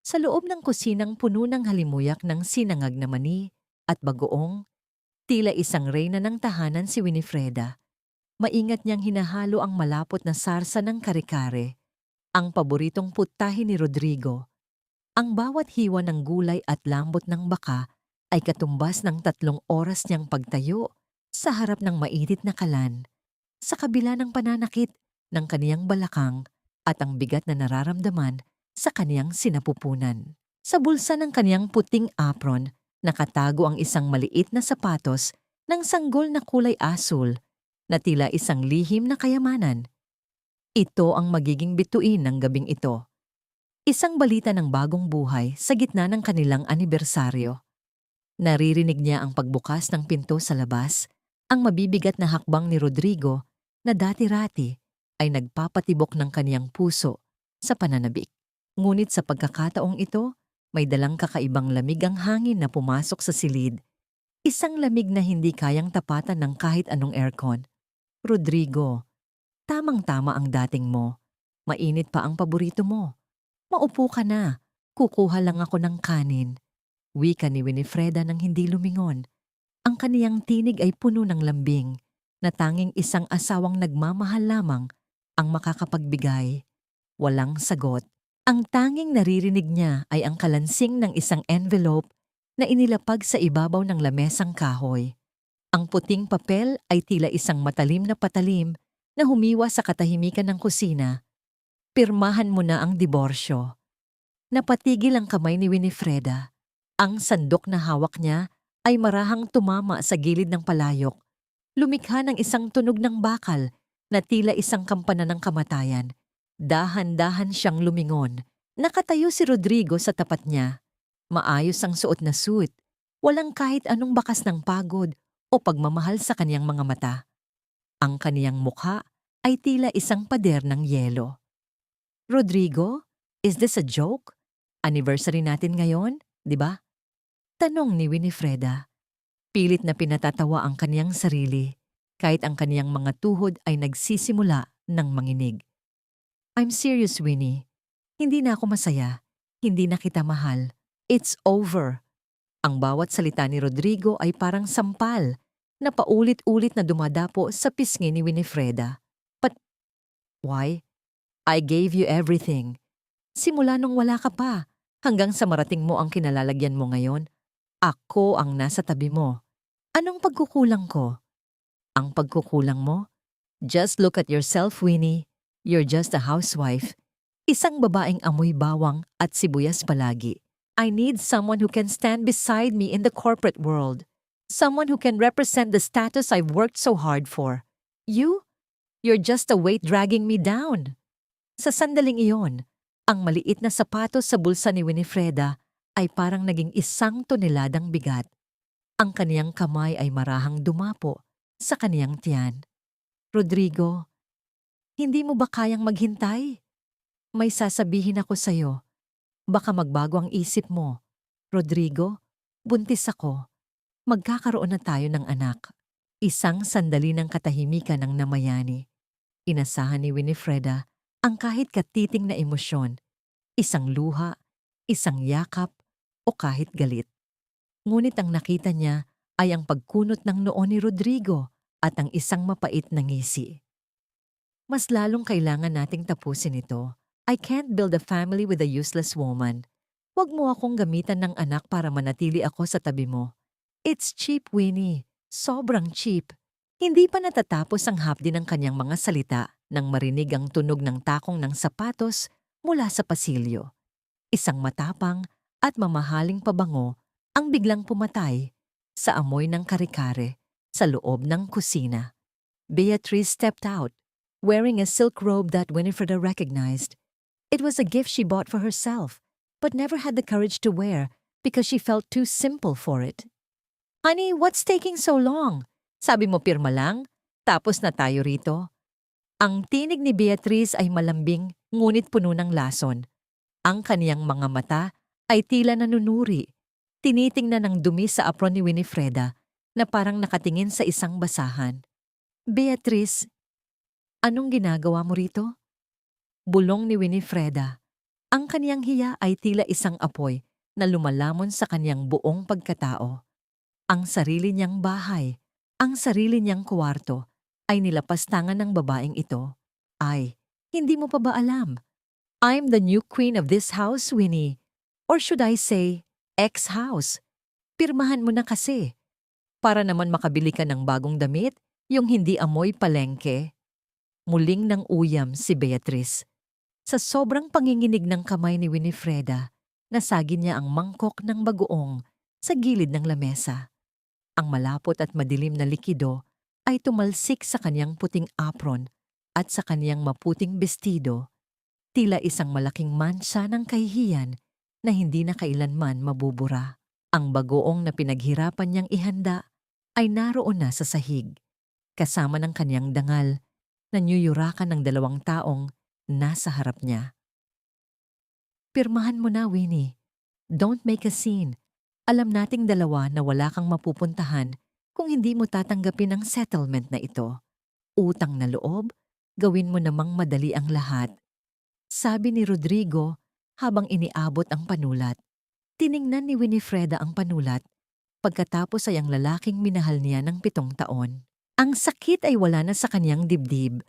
Sa loob ng kusinang puno ng halimuyak ng sinangag na mani at bagoong, tila isang reyna ng tahanan si Winifreda. Maingat niyang hinahalo ang malapot na sarsa ng kare-kare, ang paboritong putahe ni Rodrigo. Ang bawat hiwa ng gulay at lambot ng baka ay katumbas ng 3 oras niyang pagtayo sa harap ng mainit na kalan, sa kabila ng pananakit ng kaniyang balakang at ang bigat na nararamdaman sa kaniyang sinapupunan. Sa bulsa ng kaniyang puting apron, nakatago ang isang maliit na sapatos ng sanggol na kulay asul na tila isang lihim na kayamanan. Ito ang magiging bituin ng gabing ito. Isang balita ng bagong buhay sa gitna ng kanilang anibersaryo. Naririnig niya ang pagbukas ng pinto sa labas, ang mabibigat na hakbang ni Rodrigo na dati-rati ay nagpapatibok ng kaniyang puso sa pananabik. Ngunit sa pagkakataong ito, may dalang kakaibang lamig ang hangin na pumasok sa silid. Isang lamig na hindi kayang tapatan ng kahit anong aircon. Rodrigo, tamang-tama ang dating mo. Mainit pa ang paborito mo. Maupo ka na. Kukuha lang ako ng kanin. Wika ni Winifreda nang hindi lumingon. Ang kaniyang tinig ay puno ng lambing, na tanging isang asawang nagmamahal lamang ang makakapagbigay. Walang sagot. Ang tanging naririnig niya ay ang kalansing ng isang envelope na inilapag sa ibabaw ng lamesang kahoy. Ang puting papel ay tila isang matalim na patalim na humiwa sa katahimikan ng kusina. Pirmahan mo na ang diborsyo. Napatigil ang kamay ni Winifreda. Ang sandok na hawak niya ay marahang tumama sa gilid ng palayok. Lumikha ng isang tunog ng bakal na tila isang kampana ng kamatayan. Dahan-dahan siyang lumingon. Nakatayo si Rodrigo sa tapat niya. Maayos ang suot na suit. Walang kahit anong bakas ng pagod o pagmamahal sa kaniyang mga mata. Ang kaniyang mukha ay tila isang pader ng yelo. Rodrigo, is this a joke? Anniversary natin ngayon, di ba? Tanong ni Winifreda. Pilit na pinatatawa ang kaniyang sarili, kahit ang kaniyang mga tuhod ay nagsisimula ng manginig. I'm serious, Winnie. Hindi na ako masaya. Hindi na kita mahal. It's over. Ang bawat salita ni Rodrigo ay parang sampal na paulit-ulit na dumadapo sa pisngi ni Winifreda. But why? I gave you everything. Simula nung wala ka pa, hanggang sa marating mo ang kinalalagyan mo ngayon, ako ang nasa tabi mo. Anong pagkukulang ko? Ang pagkukulang mo? Just look at yourself, Winnie. You're just a housewife. Isang babaeng amoy bawang at sibuyas palagi. I need someone who can stand beside me in the corporate world. Someone who can represent the status I've worked so hard for. You? You're just a weight dragging me down. Sa sandaling iyon, ang maliit na sapatos sa bulsa ni Winifreda ay parang naging 1 toneladang bigat. Ang kaniyang kamay ay marahang dumapo sa kaniyang tiyan. Rodrigo, hindi mo ba kayang maghintay? May sasabihin ako sa'yo. Baka magbago ang isip mo. Rodrigo, buntis ako. Magkakaroon na tayo ng anak. Isang sandali ng katahimikan ang namayani. Inasahan ni Winifreda ang kahit katiting na emosyon. Isang luha, isang yakap, o kahit galit. Ngunit ang nakita niya ay ang pagkunot ng noo ni Rodrigo at ang isang mapait na ngisi. Mas lalong kailangan nating tapusin ito. I can't build a family with a useless woman. Huwag mo akong gamitan ng anak para manatili ako sa tabi mo. It's cheap, Winnie. Sobrang cheap. Hindi pa natatapos ang hapdi ng kanyang mga salita nang marinig ang tunog ng takong ng sapatos mula sa pasilyo. Isang matapang at mamahaling pabango ang biglang pumatay sa amoy ng kare-kare sa loob ng kusina. Beatrice stepped out, wearing a silk robe that Winifreda recognized. It was a gift she bought for herself, but never had the courage to wear because she felt too simple for it. Honey, what's taking so long? Sabi mo pirma lang, tapos na tayo rito. Ang tinig ni Beatrice ay malambing ngunit puno ng lason. Ang kaniyang mga mata ay tila nanunuri. Tinitingnan ng dumi sa apron ni Winifreda na parang nakatingin sa isang basahan. Beatrice, anong ginagawa mo rito? Bulong ni Winifreda. Ang kaniyang hiya ay tila isang apoy na lumalamon sa kaniyang buong pagkatao. Ang sarili niyang bahay, ang sarili niyang kwarto ay nilapastangan ng babaeng ito. Ay, hindi mo pa ba alam? I'm the new queen of this house, Winnie. Or should I say, ex-house. Pirmahan mo na kasi. Para naman makabili ka ng bagong damit, yung hindi amoy palengke. Muling nang uyam si Beatrice. Sa sobrang panginginig ng kamay ni Winifreda, nasagi niya ang mangkok ng bagoong sa gilid ng lamesa. Ang malapot at madilim na likido ay tumalsik sa kanyang puting apron at sa kanyang maputing bestido, tila isang malaking mansa ng kahihiyan na hindi na kailanman mabubura. Ang bagoong na pinaghirapan niyang ihanda ay naroon na sa sahig, kasama ng kanyang dangal na niyuyurakan ng 2 taong nasa harap niya. Pirmahan mo na, Winnie. Don't make a scene. Alam nating dalawa na wala kang mapupuntahan kung hindi mo tatanggapin ang settlement na ito. Utang na loob, gawin mo namang madali ang lahat. Sabi ni Rodrigo habang iniabot ang panulat. Tiningnan ni Winifreda ang panulat pagkatapos ay ang lalaking minahal niya ng 7 taon. Ang sakit ay wala na sa kanyang dibdib.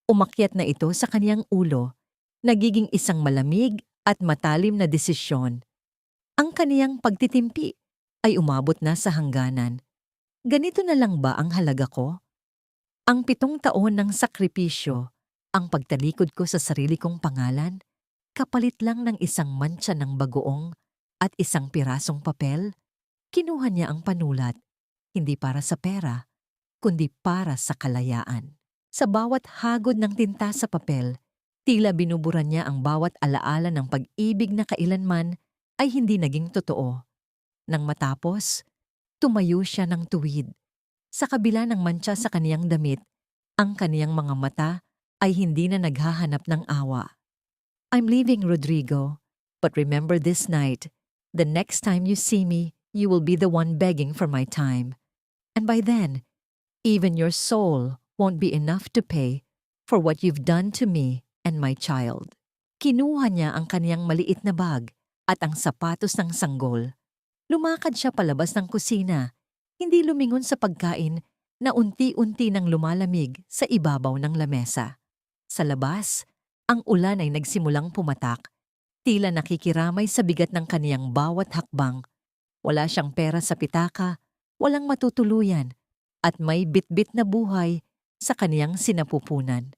Umakyat na ito sa kanyang ulo, nagiging isang malamig at matalim na desisyon. Ang kaniyang pagtitimpi ay umabot na sa hangganan. Ganito na lang ba ang halaga ko? Ang 7 taon ng sakripisyo, ang pagtalikod ko sa sarili kong pangalan, kapalit lang ng isang mantsa ng bagoong at isang pirasong papel? Kinuha niya ang panulat, hindi para sa pera, kundi para sa kalayaan. Sa bawat hagod ng tinta sa papel, tila binuburan niya ang bawat alaala ng pag-ibig na kailanman ay hindi naging totoo. Nang matapos, tumayo siya ng tuwid. Sa kabila ng mantsa sa kaniyang damit, ang kaniyang mga mata ay hindi na naghahanap ng awa. I'm leaving, Rodrigo, but remember this night, the next time you see me, you will be the one begging for my time. And by then, even your soul won't be enough to pay for what you've done to me and my child. Kinuha niya ang kaniyang maliit na bag at ang sapatos ng sanggol. Lumakad siya palabas ng kusina, hindi lumingon sa pagkain na unti-unti nang lumalamig sa ibabaw ng lamesa. Sa labas, ang ulan ay nagsimulang pumatak, tila nakikiramay sa bigat ng kaniyang bawat hakbang. Wala siyang pera sa pitaka, walang matutuluyan, at may bitbit na buhay sa kaniyang sinapupunan.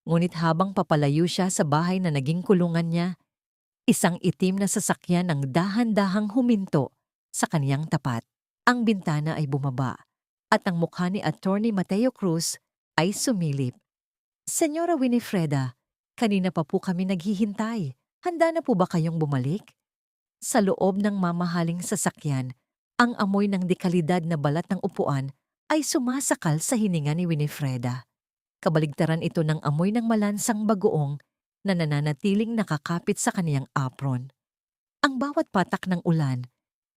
Ngunit habang papalayo siya sa bahay na naging kulungan niya, isang itim na sasakyan ang dahan-dahang huminto sa kaniyang tapat. Ang bintana ay bumaba at ang mukha ni Attorney Mateo Cruz ay sumilip. Senyora Winifreda, kanina pa po kami naghihintay. Handa na po ba kayong bumalik? Sa loob ng mamahaling sasakyan, ang amoy ng dekalidad na balat ng upuan ay sumasakal sa hininga ni Winifreda. Kabaligtaran ito ng amoy ng malansang bagoong na nananatiling nakakapit sa kaniyang apron. Ang bawat patak ng ulan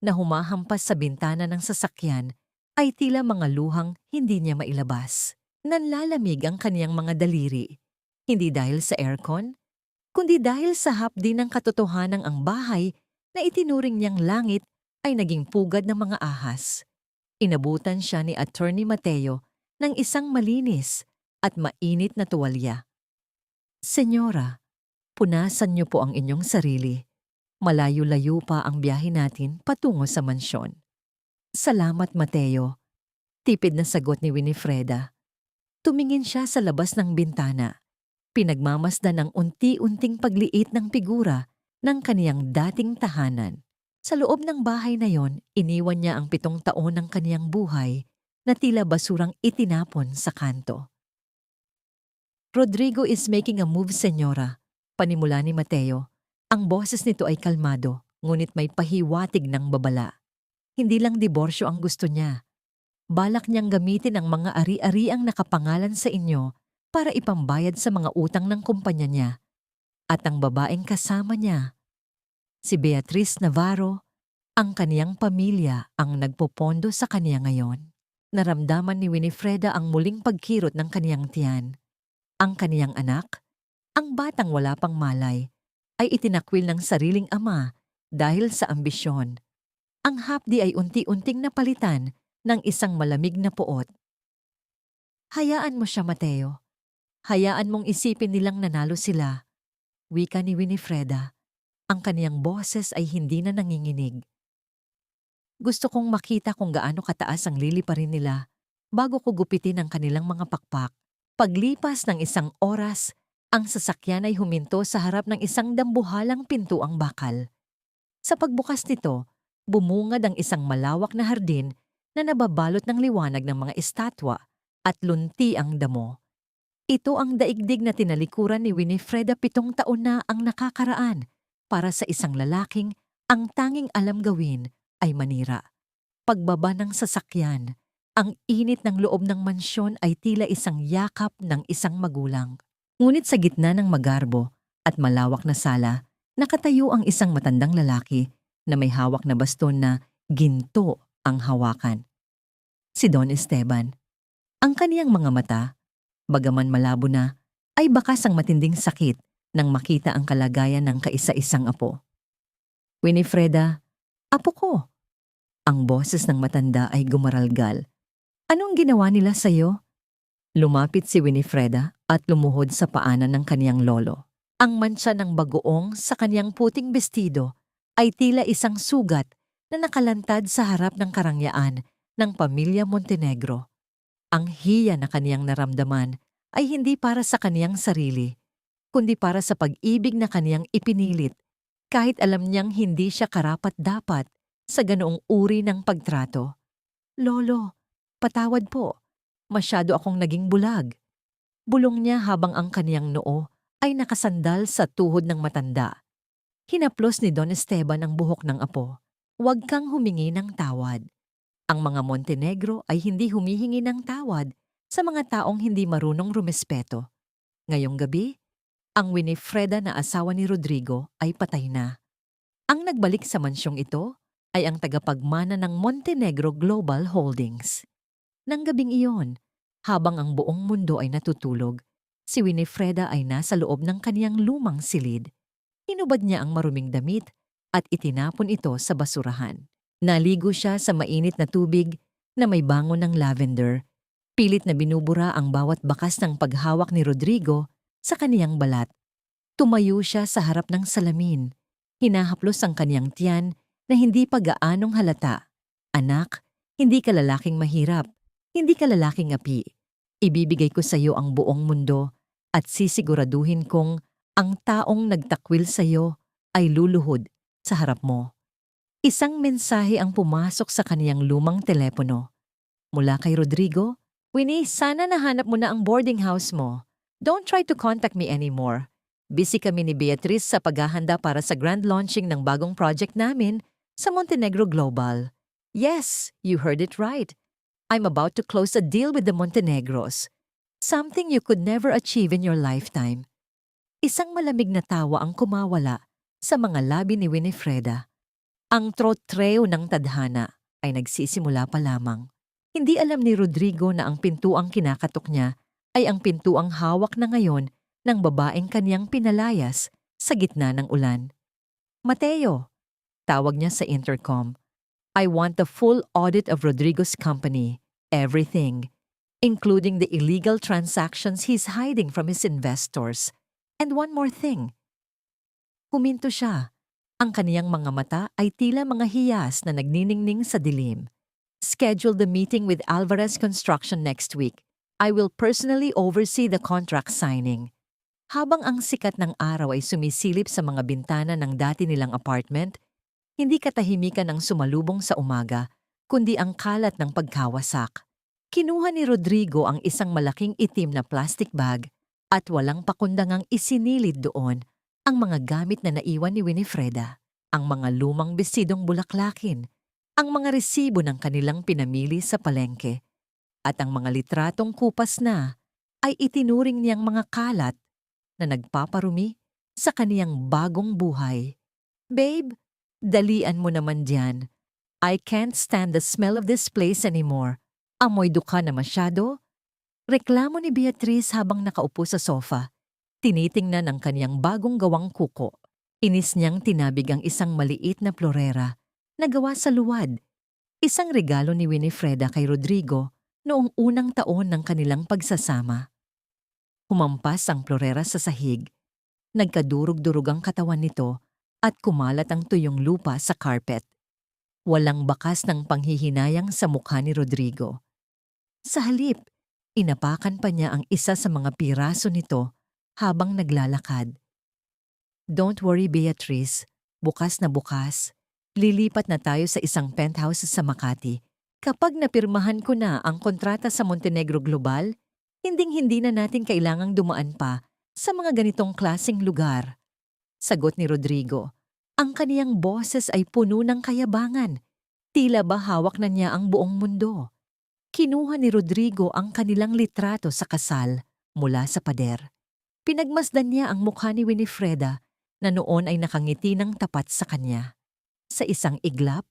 na humahampas sa bintana ng sasakyan ay tila mga luhang hindi niya mailabas. Nanlalamig ang kaniyang mga daliri, hindi dahil sa aircon, kundi dahil sa hapdi ng katotohanang ang bahay na itinuring niyang langit ay naging pugad ng mga ahas. Inabutan siya ni Attorney Mateo ng isang malinis at mainit na tuwalya. Senyora, punasan niyo po ang inyong sarili. Malayo-layo pa ang biyahe natin patungo sa mansyon. Salamat, Mateo. Tipid na sagot ni Winifreda. Tumingin siya sa labas ng bintana. Pinagmamasdan ang unti-unting pagliit ng figura ng kaniyang dating tahanan. Sa loob ng bahay na yon, iniwan niya ang 7 taon ng kaniyang buhay na tila basurang itinapon sa kanto. Rodrigo is making a move, senyora, panimula ni Mateo. Ang boses nito ay kalmado, ngunit may pahiwatig ng babala. Hindi lang diborsyo ang gusto niya. Balak niyang gamitin ang mga ari-ariang nakapangalan sa inyo para ipambayad sa mga utang ng kumpanya niya. At ang babaeng kasama niya, si Beatrice Navarro, ang kaniyang pamilya ang nagpopondo sa kaniya ngayon. Naramdaman ni Winifreda ang muling pagkirot ng kaniyang tiyan. Ang kaniyang anak, ang batang wala pang malay, ay itinakwil ng sariling ama dahil sa ambisyon. Ang hapdi ay unti-unting napalitan ng isang malamig na puot. Hayaan mo siya, Mateo. Hayaan mong isipin nilang nanalo sila. Wika ni Winifreda. Ang kaniyang boses ay hindi na nanginginig. Gusto kong makita kung gaano kataas ang liliparin nila bago ko gupitin ang kanilang mga pakpak. Paglipas ng isang oras, ang sasakyan ay huminto sa harap ng isang dambuhalang pintuang bakal. Sa pagbukas nito, bumungad ang isang malawak na hardin na nababalot ng liwanag ng mga estatwa at lunti ang damo. Ito ang daigdig na tinalikuran ni Winifreda 7 taon na ang nakakaraan para sa isang lalaking ang tanging alam gawin ay manira. Pagbaba ng sasakyan, ang init ng loob ng mansyon ay tila isang yakap ng isang magulang. Ngunit sa gitna ng magarbo at malawak na sala, nakatayo ang isang matandang lalaki na may hawak na baston na ginto ang hawakan. Si Don Esteban. Ang kaniyang mga mata, bagaman malabo na, ay bakas ang matinding sakit nang makita ang kalagayan ng kaisa-isang apo. Winifreda, apo ko. Ang boses ng matanda ay gumaralgal. Anong ginawa nila sa'yo? Lumapit si Winifreda at lumuhod sa paanan ng kaniyang lolo. Ang mantsa ng bagoong sa kaniyang puting bestido ay tila isang sugat na nakalantad sa harap ng karangyaan ng pamilya Montenegro. Ang hiya na kaniyang naramdaman ay hindi para sa kaniyang sarili, kundi para sa pag-ibig na kaniyang ipinilit, kahit alam niyang hindi siya karapat-dapat sa ganoong uri ng pagtrato. Lolo, patawad po. Masyado akong naging bulag. Bulong niya habang ang kaniyang noo ay nakasandal sa tuhod ng matanda. Hinaplos ni Don Esteban ang buhok ng apo. Huwag kang humingi ng tawad. Ang mga Montenegro ay hindi humihingi ng tawad sa mga taong hindi marunong rumespeto. Ngayong gabi, ang Winifreda na asawa ni Rodrigo ay patay na. Ang nagbalik sa mansyong ito ay ang tagapagmana ng Montenegro Global Holdings. Nang gabing iyon, habang ang buong mundo ay natutulog, si Winifreda ay nasa loob ng kaniyang lumang silid. Hinubad niya ang maruming damit at itinapon ito sa basurahan. Naligo siya sa mainit na tubig na may bango ng lavender. Pilit na binubura ang bawat bakas ng paghawak ni Rodrigo sa kaniyang balat. Tumayo siya sa harap ng salamin. Hinahaplos ang kaniyang tiyan na hindi pa gaanong halata. Anak, hindi ka lalaking mahirap. Hindi ka lalaking api. Ibibigay ko sa iyo ang buong mundo at sisiguraduhin kong ang taong nagtakwil sa iyo ay luluhod sa harap mo. Isang mensahe ang pumasok sa kaniyang lumang telepono. Mula kay Rodrigo, Winnie, sana nahanap mo na ang boarding house mo. Don't try to contact me anymore. Busy kami ni Beatrice sa paghahanda para sa grand launching ng bagong project namin sa Montenegro Global. Yes, you heard it right. I'm about to close a deal with the Montenegros. Something you could never achieve in your lifetime. Isang malamig na tawa ang kumawala sa mga labi ni Winifreda. Ang trotreo ng tadhana ay nagsisimula pa lamang. Hindi alam ni Rodrigo na ang pintuang kinakatok niya ay ang pintuang hawak na ngayon ng babaeng kaniyang pinalayas sa gitna ng ulan. Mateo, tawag niya sa intercom. I want the full audit of Rodrigo's company, everything, including the illegal transactions he's hiding from his investors. And one more thing. Huminto siya. Ang kaniyang mga mata ay tila mga hiyas na nagniningning sa dilim. Schedule the meeting with Alvarez Construction next week. I will personally oversee the contract signing. Habang ang sikat ng araw ay sumisilip sa mga bintana ng dati nilang apartment, hindi katahimikan ang sumalubong sa umaga, kundi ang kalat ng pagkawasak. Kinuha ni Rodrigo ang isang malaking itim na plastic bag at walang pakundangang isinilid doon ang mga gamit na naiwan ni Winifreda, ang mga lumang bestidong bulaklakin, ang mga resibo ng kanilang pinamili sa palengke, at ang mga litratong kupas na ay itinuring niyang mga kalat na nagpaparumi sa kaniyang bagong buhay. Babe, dalian mo naman diyan. I can't stand the smell of this place anymore. Amoy duka na masyado. Reklamo ni Beatrice habang nakaupo sa sofa. Tinitingnan ang kaniyang bagong gawang kuko. Inis niyang tinabig ang isang maliit na florera na gawa sa luwad, isang regalo ni Winifreda kay Rodrigo noong unang taon ng kanilang pagsasama. Humampas ang florera sa sahig, nagkadurog-durog ang katawan nito at kumalat ang tuyong lupa sa carpet. Walang bakas ng panghihinayang sa mukha ni Rodrigo. Sa halip, inapakan pa niya ang isa sa mga piraso nito habang naglalakad. Don't worry, Beatrice. Bukas na bukas. Lilipat na tayo sa isang penthouse sa Makati. Kapag napirmahan ko na ang kontrata sa Montenegro Global, hinding-hindi na natin kailangang dumaan pa sa mga ganitong klaseng lugar. Sagot ni Rodrigo. Ang kaniyang boses ay puno ng kayabangan. Tila ba hawak na niya ang buong mundo. Kinuha ni Rodrigo ang kanilang litrato sa kasal mula sa pader. Pinagmasdan niya ang mukha ni Winifreda na noon ay nakangiti ng tapat sa kanya. Sa isang iglap,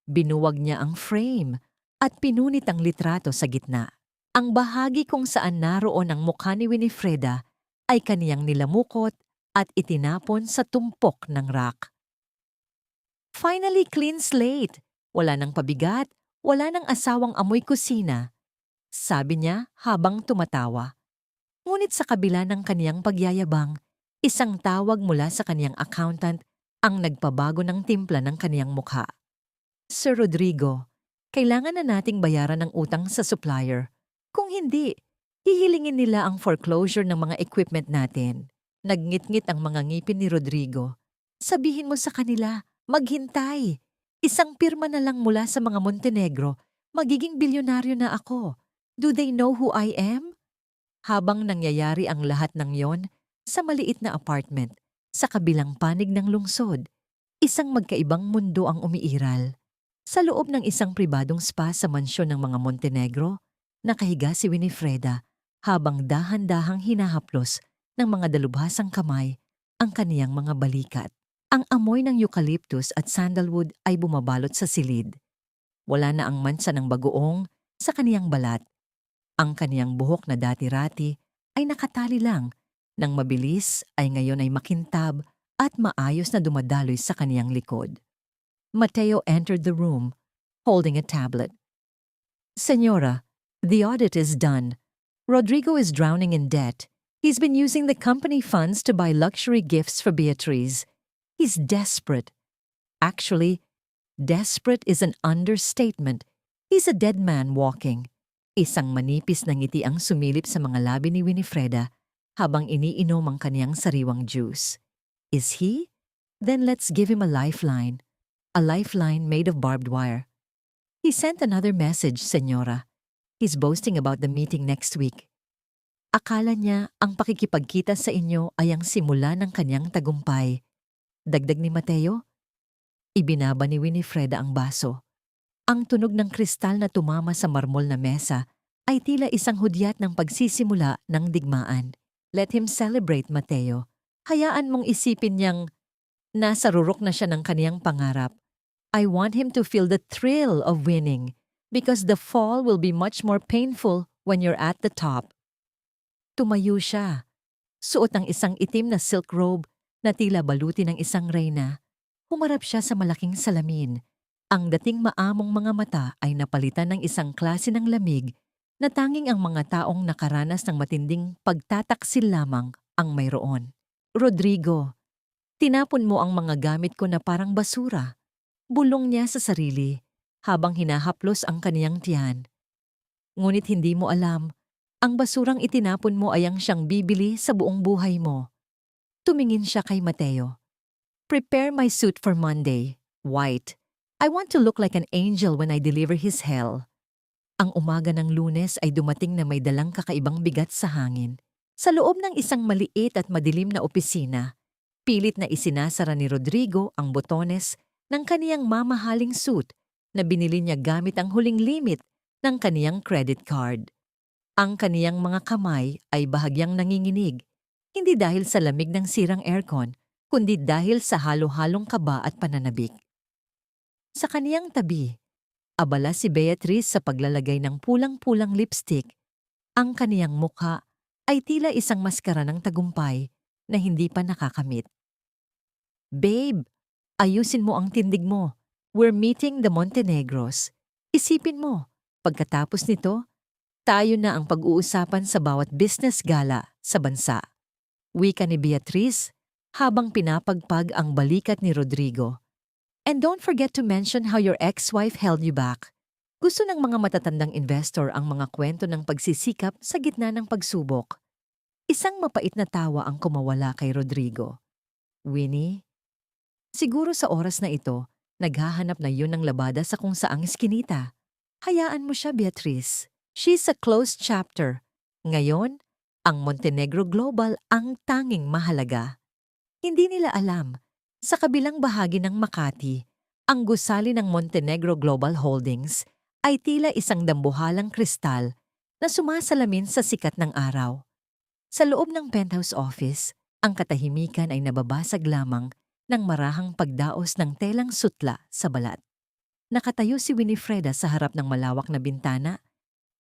binuwag niya ang frame at pinunit ang litrato sa gitna. Ang bahagi kung saan naroon ang mukha ni Winifreda ay kaniyang nilamukot at itinapon sa tumpok ng rack. Finally, clean slate. Wala nang pabigat, wala nang asawang amoy kusina, sabi niya habang tumatawa. Ngunit sa kabila ng kaniyang pagyayabang, isang tawag mula sa kaniyang accountant ang nagpabago ng timpla ng kaniyang mukha. Sir Rodrigo, kailangan na nating bayaran ang utang sa supplier. Kung hindi, hihilingin nila ang foreclosure ng mga equipment natin. Nagngit-ngit ang mga ngipin ni Rodrigo. Sabihin mo sa kanila, maghintay. Isang pirma na lang mula sa mga Montenegro, magiging bilyonaryo na ako. Do they know who I am? Habang nangyayari ang lahat ng yon, sa maliit na apartment, sa kabilang panig ng lungsod, isang magkaibang mundo ang umiiral. Sa loob ng isang pribadong spa sa mansyon ng mga Montenegro, nakahiga si Winifreda habang dahan-dahang hinahaplos ng mga dalubhasang kamay ang kaniyang mga balikat. Ang amoy ng eucalyptus at sandalwood ay bumabalot sa silid. Wala na ang mansa ng bagoong sa kaniyang balat. Ang kaniyang buhok na dati-rati ay nakatali lang, nang mabilis ay ngayon ay makintab at maayos na dumadaloy sa kaniyang likod. Mateo entered the room, holding a tablet. Señora, the audit is done. Rodrigo is drowning in debt. He's been using the company funds to buy luxury gifts for Beatriz. He's desperate. Actually, desperate is an understatement. He's a dead man walking. Isang manipis na ngiti ang sumilip sa mga labi ni Winifreda habang iniinom ang kaniyang sariwang juice. Is he? Then let's give him a lifeline. A lifeline made of barbed wire. He sent another message, Señora. He's boasting about the meeting next week. Akala niya ang pakikipagkita sa inyo ay ang simula ng kaniyang tagumpay. Dagdag ni Mateo. Ibinaba ni Winifreda ang baso. Ang tunog ng kristal na tumama sa marmol na mesa ay tila isang hudyat ng pagsisimula ng digmaan. Let him celebrate, Mateo. Hayaan mong isipin niyang nasa rurok na siya ng kaniyang pangarap. I want him to feel the thrill of winning because the fall will be much more painful when you're at the top. Tumayo siya. Suot ang isang itim na silk robe na tila baluti ng isang reyna. Humarap siya sa malaking salamin. Ang dating maamong mga mata ay napalitan ng isang klase ng lamig na tanging ang mga taong nakaranas ng matinding pagtataksil lamang ang mayroon. Rodrigo, tinapon mo ang mga gamit ko na parang basura. Bulong niya sa sarili habang hinahaplos ang kaniyang tiyan. Ngunit hindi mo alam, ang basurang itinapon mo ay ang siyang bibili sa buong buhay mo. Tumingin siya kay Mateo. Prepare my suit for Monday. White. I want to look like an angel when I deliver his hell. Ang umaga ng Lunes ay dumating na may dalang kakaibang bigat sa hangin. Sa loob ng isang maliit at madilim na opisina, pilit na isinasara ni Rodrigo ang botones ng kaniyang mamahaling suit na binili niya gamit ang huling limit ng kaniyang credit card. Ang kaniyang mga kamay ay bahagyang nanginginig, hindi dahil sa lamig ng sirang aircon, kundi dahil sa halo-halong kaba at pananabik. Sa kaniyang tabi, abala si Beatriz sa paglalagay ng pulang-pulang lipstick. Ang kaniyang mukha ay tila isang maskara ng tagumpay na hindi pa nakakamit. Babe, ayusin mo ang tindig mo. We're meeting the Montenegros. Isipin mo, pagkatapos nito, tayo na ang pag-uusapan sa bawat business gala sa bansa. Wika ni Beatriz habang pinapagpag ang balikat ni Rodrigo. And don't forget to mention how your ex-wife held you back. Gusto ng mga matatandang investor ang mga kwento ng pagsisikap sa gitna ng pagsubok. Isang mapait na tawa ang kumawala kay Rodrigo. Winnie, siguro sa oras na ito, naghahanap na yun ng labada sa kung saang iskinita. Hayaan mo siya, Beatriz. She's a closed chapter. Ngayon, ang Montenegro Global ang tanging mahalaga. Hindi nila alam, sa kabilang bahagi ng Makati, ang gusali ng Montenegro Global Holdings ay tila isang dambuhalang kristal na sumasalamin sa sikat ng araw. Sa loob ng penthouse office, ang katahimikan ay nababasag lamang ng marahang pagdaos ng telang sutla sa balat. Nakatayo si Winifreda sa harap ng malawak na bintana,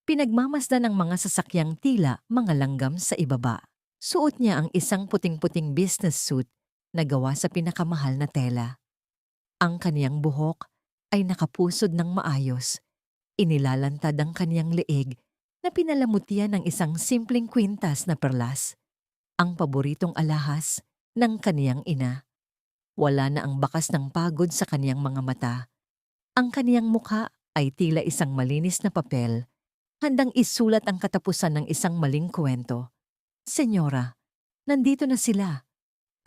pinagmamasdan ng mga sasakyang tila mga langgam sa ibaba. Suot niya ang isang puting-puting business suit na gawa sa pinakamahal na tela. Ang kaniyang buhok ay nakapusod ng maayos. Inilalantad ang kaniyang leeg na pinalamutian ng isang simpleng kwintas na perlas, ang paboritong alahas ng kaniyang ina. Wala na ang bakas ng pagod sa kaniyang mga mata. Ang kaniyang mukha ay tila isang malinis na papel, handang isulat ang katapusan ng isang maling kwento. Senyora, nandito na sila.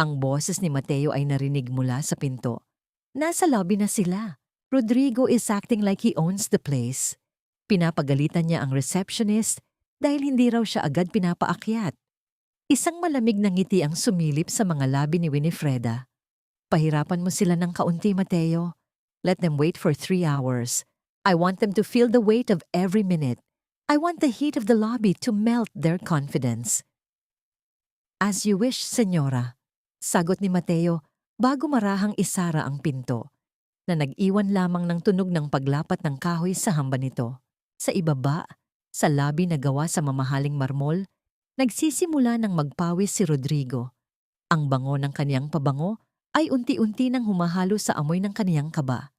Ang boses ni Mateo ay narinig mula sa pinto. Nasa lobby na sila. Rodrigo is acting like he owns the place. Pinapagalitan niya ang receptionist dahil hindi raw siya agad pinapaakyat. Isang malamig na ngiti ang sumilip sa mga labi ni Winifreda. Pahirapan mo sila ng kaunti, Mateo. Let them wait for 3 hours. I want them to feel the weight of every minute. I want the heat of the lobby to melt their confidence. As you wish, senyora. Sagot ni Mateo bago marahang isara ang pinto, na nag-iwan lamang ng tunog ng paglapat ng kahoy sa hamba nito. Sa ibaba, sa labi na gawa sa mamahaling marmol, nagsisimula ng magpawis si Rodrigo. Ang bango ng kaniyang pabango ay unti-unti nang humahalo sa amoy ng kaniyang kaba.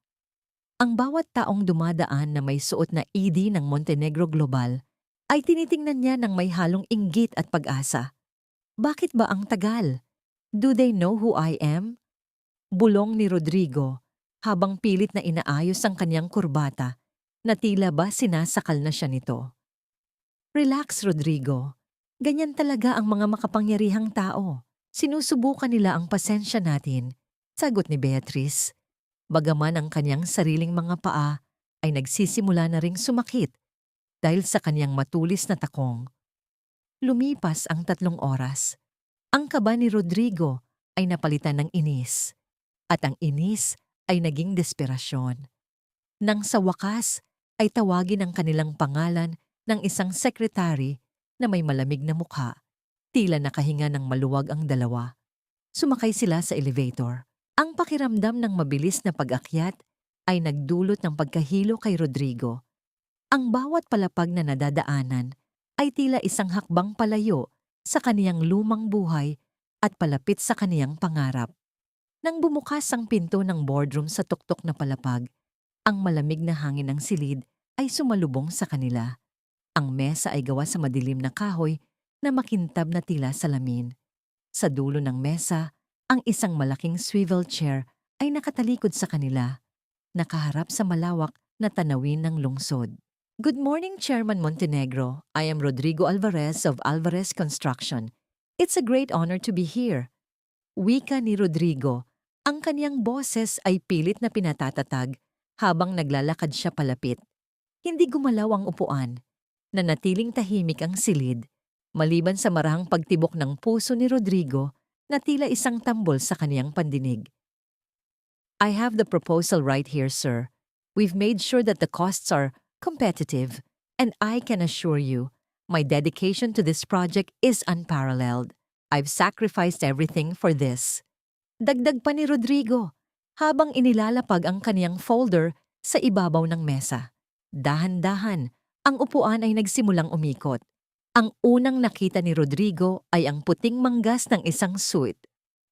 Ang bawat taong dumadaan na may suot na ED ng Montenegro Global ay tinitingnan niya ng may halong inggit at pag-asa. Bakit ba ang tagal? Do they know who I am? Bulong ni Rodrigo habang pilit na inaayos ang kaniyang kurbata na tila ba sinasakal na siya nito. Relax, Rodrigo. Ganyan talaga ang mga makapangyarihang tao. Sinusubukan nila ang pasensya natin, sagot ni Beatriz. Bagaman ang kaniyang sariling mga paa ay nagsisimula na ring sumakit dahil sa kaniyang matulis na takong. Lumipas ang 3 oras. Ang kaba ni Rodrigo ay napalitan ng inis, at ang inis ay naging desperasyon. Nang sa wakas ay tawagin ang kanilang pangalan ng isang sekretary na may malamig na mukha, tila nakahinga ng maluwag ang dalawa. Sumakay sila sa elevator. Ang pakiramdam ng mabilis na pag-akyat ay nagdulot ng pagkahilo kay Rodrigo. Ang bawat palapag na nadadaanan ay tila isang hakbang palayo sa kaniyang lumang buhay at palapit sa kaniyang pangarap. Nang bumukas ang pinto ng boardroom sa tuktok na palapag, ang malamig na hangin ng silid ay sumalubong sa kanila. Ang mesa ay gawa sa madilim na kahoy na makintab na tila salamin. Sa dulo ng mesa, ang isang malaking swivel chair ay nakatalikod sa kanila, nakaharap sa malawak na tanawin ng lungsod. Good morning, Chairman Montenegro. I am Rodrigo Alvarez of Alvarez Construction. It's a great honor to be here. Wika ni Rodrigo, ang kaniyang boses ay pilit na pinatatatag habang naglalakad siya palapit. Hindi gumalaw ang upuan, nanatiling tahimik ang silid, maliban sa marahang pagtibok ng puso ni Rodrigo na tila isang tambol sa kaniyang pandinig. I have the proposal right here, sir. We've made sure that the costs are competitive, and I can assure you, my dedication to this project is unparalleled. I've sacrificed everything for this. Dagdag pa ni Rodrigo, habang inilalapag ang kaniyang folder sa ibabaw ng mesa. Dahan-dahan, ang upuan ay nagsimulang umikot. Ang unang nakita ni Rodrigo ay ang puting manggas ng isang suit.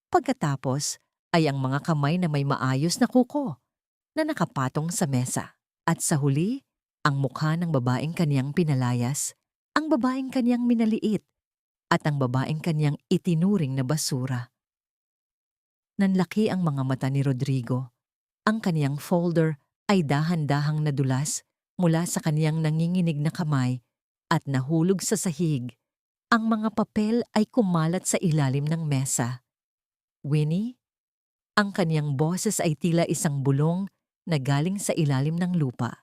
Pagkatapos ay ang mga kamay na may maayos na kuko na nakapatong sa mesa. At sa huli, ang mukha ng babaeng kaniyang pinalayas, ang babaeng kaniyang minaliit, at ang babaeng kaniyang itinuring na basura. Nanlaki ang mga mata ni Rodrigo. Ang kaniyang folder ay dahan-dahang nadulas mula sa kaniyang nanginginig na kamay at nahulog sa sahig. Ang mga papel ay kumalat sa ilalim ng mesa. Winnie? Ang kaniyang boses ay tila isang bulong na galing sa ilalim ng lupa.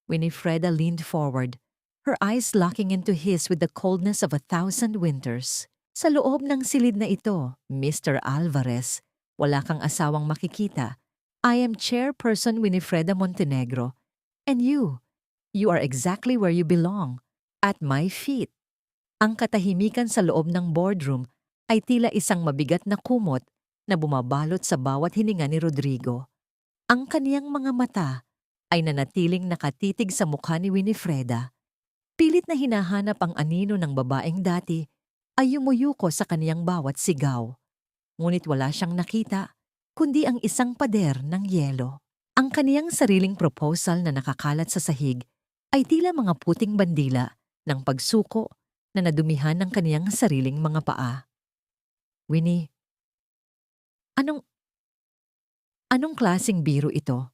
Winifreda leaned forward, her eyes locking into his with the coldness of 1,000 winters. Sa loob ng silid na ito, Mr. Alvarez, wala kang asawang makikita. I am Chairperson Winifreda Montenegro. And you are exactly where you belong, at my feet. Ang katahimikan sa loob ng boardroom ay tila isang mabigat na kumot na bumabalot sa bawat hininga ni Rodrigo. Ang kaniyang mga mata ay nanatiling nakatitig sa mukha ni Winifreda. Pilit na hinahanap ang anino ng babaeng dati ay yumuyuko sa kaniyang bawat sigaw. Ngunit wala siyang nakita, kundi ang isang pader ng yelo. Ang kaniyang sariling proposal na nakakalat sa sahig ay tila mga puting bandila ng pagsuko na nadumihan ng kaniyang sariling mga paa. Winnie, anong klaseng biro ito?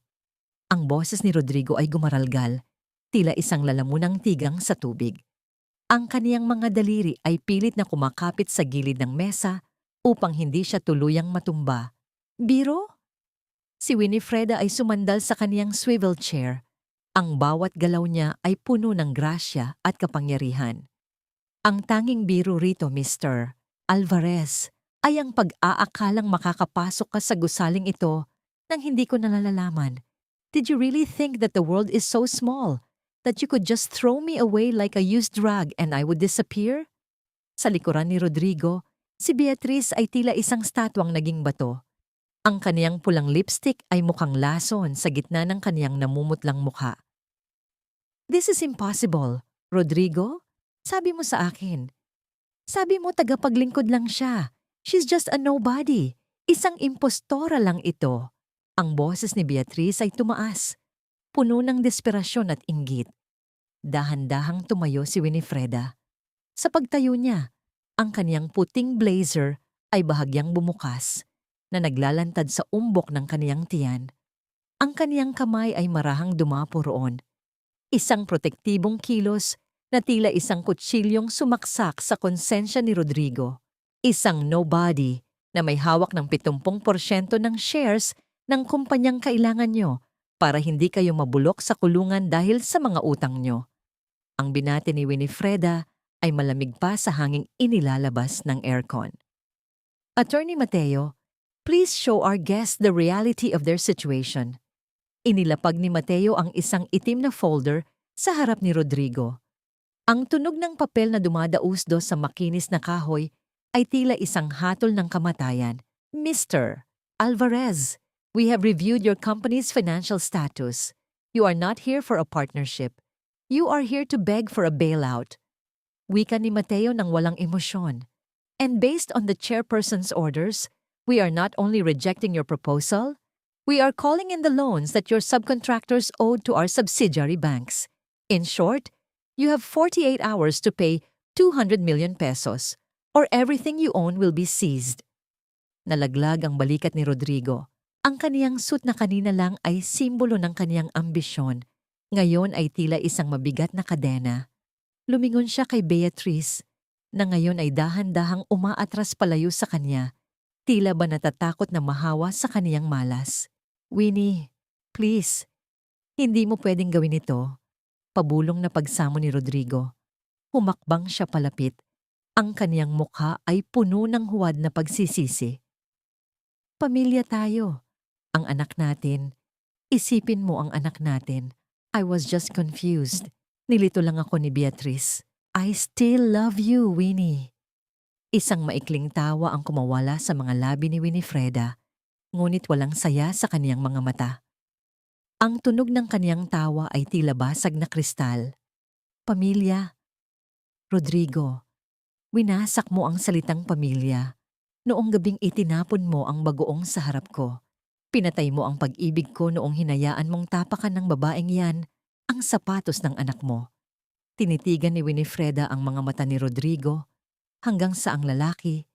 Ang boses ni Rodrigo ay gumaralgal, tila isang lalamunang tigang sa tubig. Ang kaniyang mga daliri ay pilit na kumakapit sa gilid ng mesa upang hindi siya tuluyang matumba. Biro? Si Winifreda ay sumandal sa kaniyang swivel chair. Ang bawat galaw niya ay puno ng grasya at kapangyarihan. Ang tanging biro rito, Mr. Alvarez, ay ang pag-aakalang makakapasok ka sa gusaling ito nang hindi ko nalalaman. Did you really think that the world is so small that you could just throw me away like a used rag and I would disappear? Sa likuran ni Rodrigo, si Beatriz ay tila isang statwang naging bato. Ang kaniyang pulang lipstick ay mukhang lason sa gitna ng kaniyang namumutlang mukha. This is impossible, Rodrigo. Sabi mo sa akin. Sabi mo tagapaglingkod lang siya. She's just a nobody. Isang impostora lang ito. Ang boses ni Beatriz ay tumaas, puno ng desperasyon at inggit. Dahan-dahang tumayo si Winifreda. Sa pagtayo niya, ang kaniyang puting blazer ay bahagyang bumukas na naglalantad sa umbok ng kaniyang tiyan. Ang kaniyang kamay ay marahang dumapo roon. Isang protektibong kilos na tila isang kutsilyong sumaksak sa konsensya ni Rodrigo. Isang nobody na may hawak ng 70% ng shares ng kumpanyang kailangan nyo para hindi kayo mabulok sa kulungan dahil sa mga utang nyo. Ang binati ni Winifreda ay malamig pa sa hanging inilalabas ng aircon. Attorney Mateo, please show our guests the reality of their situation. Inilapag ni Mateo ang isang itim na folder sa harap ni Rodrigo. Ang tunog ng papel na dumadausdos sa makinis na kahoy ay tila isang hatol ng kamatayan. Mr. Alvarez, we have reviewed your company's financial status. You are not here for a partnership. You are here to beg for a bailout. Wika ni Mateo ng walang emosyon. And based on the chairperson's orders, we are not only rejecting your proposal, we are calling in the loans that your subcontractors owed to our subsidiary banks. In short, you have 48 hours to pay 200 million pesos, or everything you own will be seized. Nalaglag ang balikat ni Rodrigo. Ang kaniyang suit na kanina lang ay simbolo ng kaniyang ambisyon. Ngayon ay tila isang mabigat na kadena. Lumingon siya kay Beatriz, na ngayon ay dahan-dahang umaatras palayo sa kanya. Tila ba natatakot na mahawa sa kaniyang malas. Winnie, please, hindi mo pwedeng gawin ito. Pabulong na pagsamo ni Rodrigo. Humakbang siya palapit. Ang kaniyang mukha ay puno ng huwad na pagsisisi. Pamilya tayo. Ang anak natin. Isipin mo ang anak natin. I was just confused. Nilito lang ako ni Beatriz. I still love you, Winnie. Isang maikling tawa ang kumawala sa mga labi ni Winifreda, ngunit walang saya sa kaniyang mga mata. Ang tunog ng kaniyang tawa ay tila basag na kristal. Pamilya. Rodrigo, winasak mo ang salitang pamilya. Noong gabing itinapon mo ang bagoong sa harap ko. Pinatay mo ang pag-ibig ko noong hinayaan mong tapakan ng babaeng yan ang sapatos ng anak mo. Tinitigan ni Winifreda ang mga mata ni Rodrigo hanggang sa ang lalaki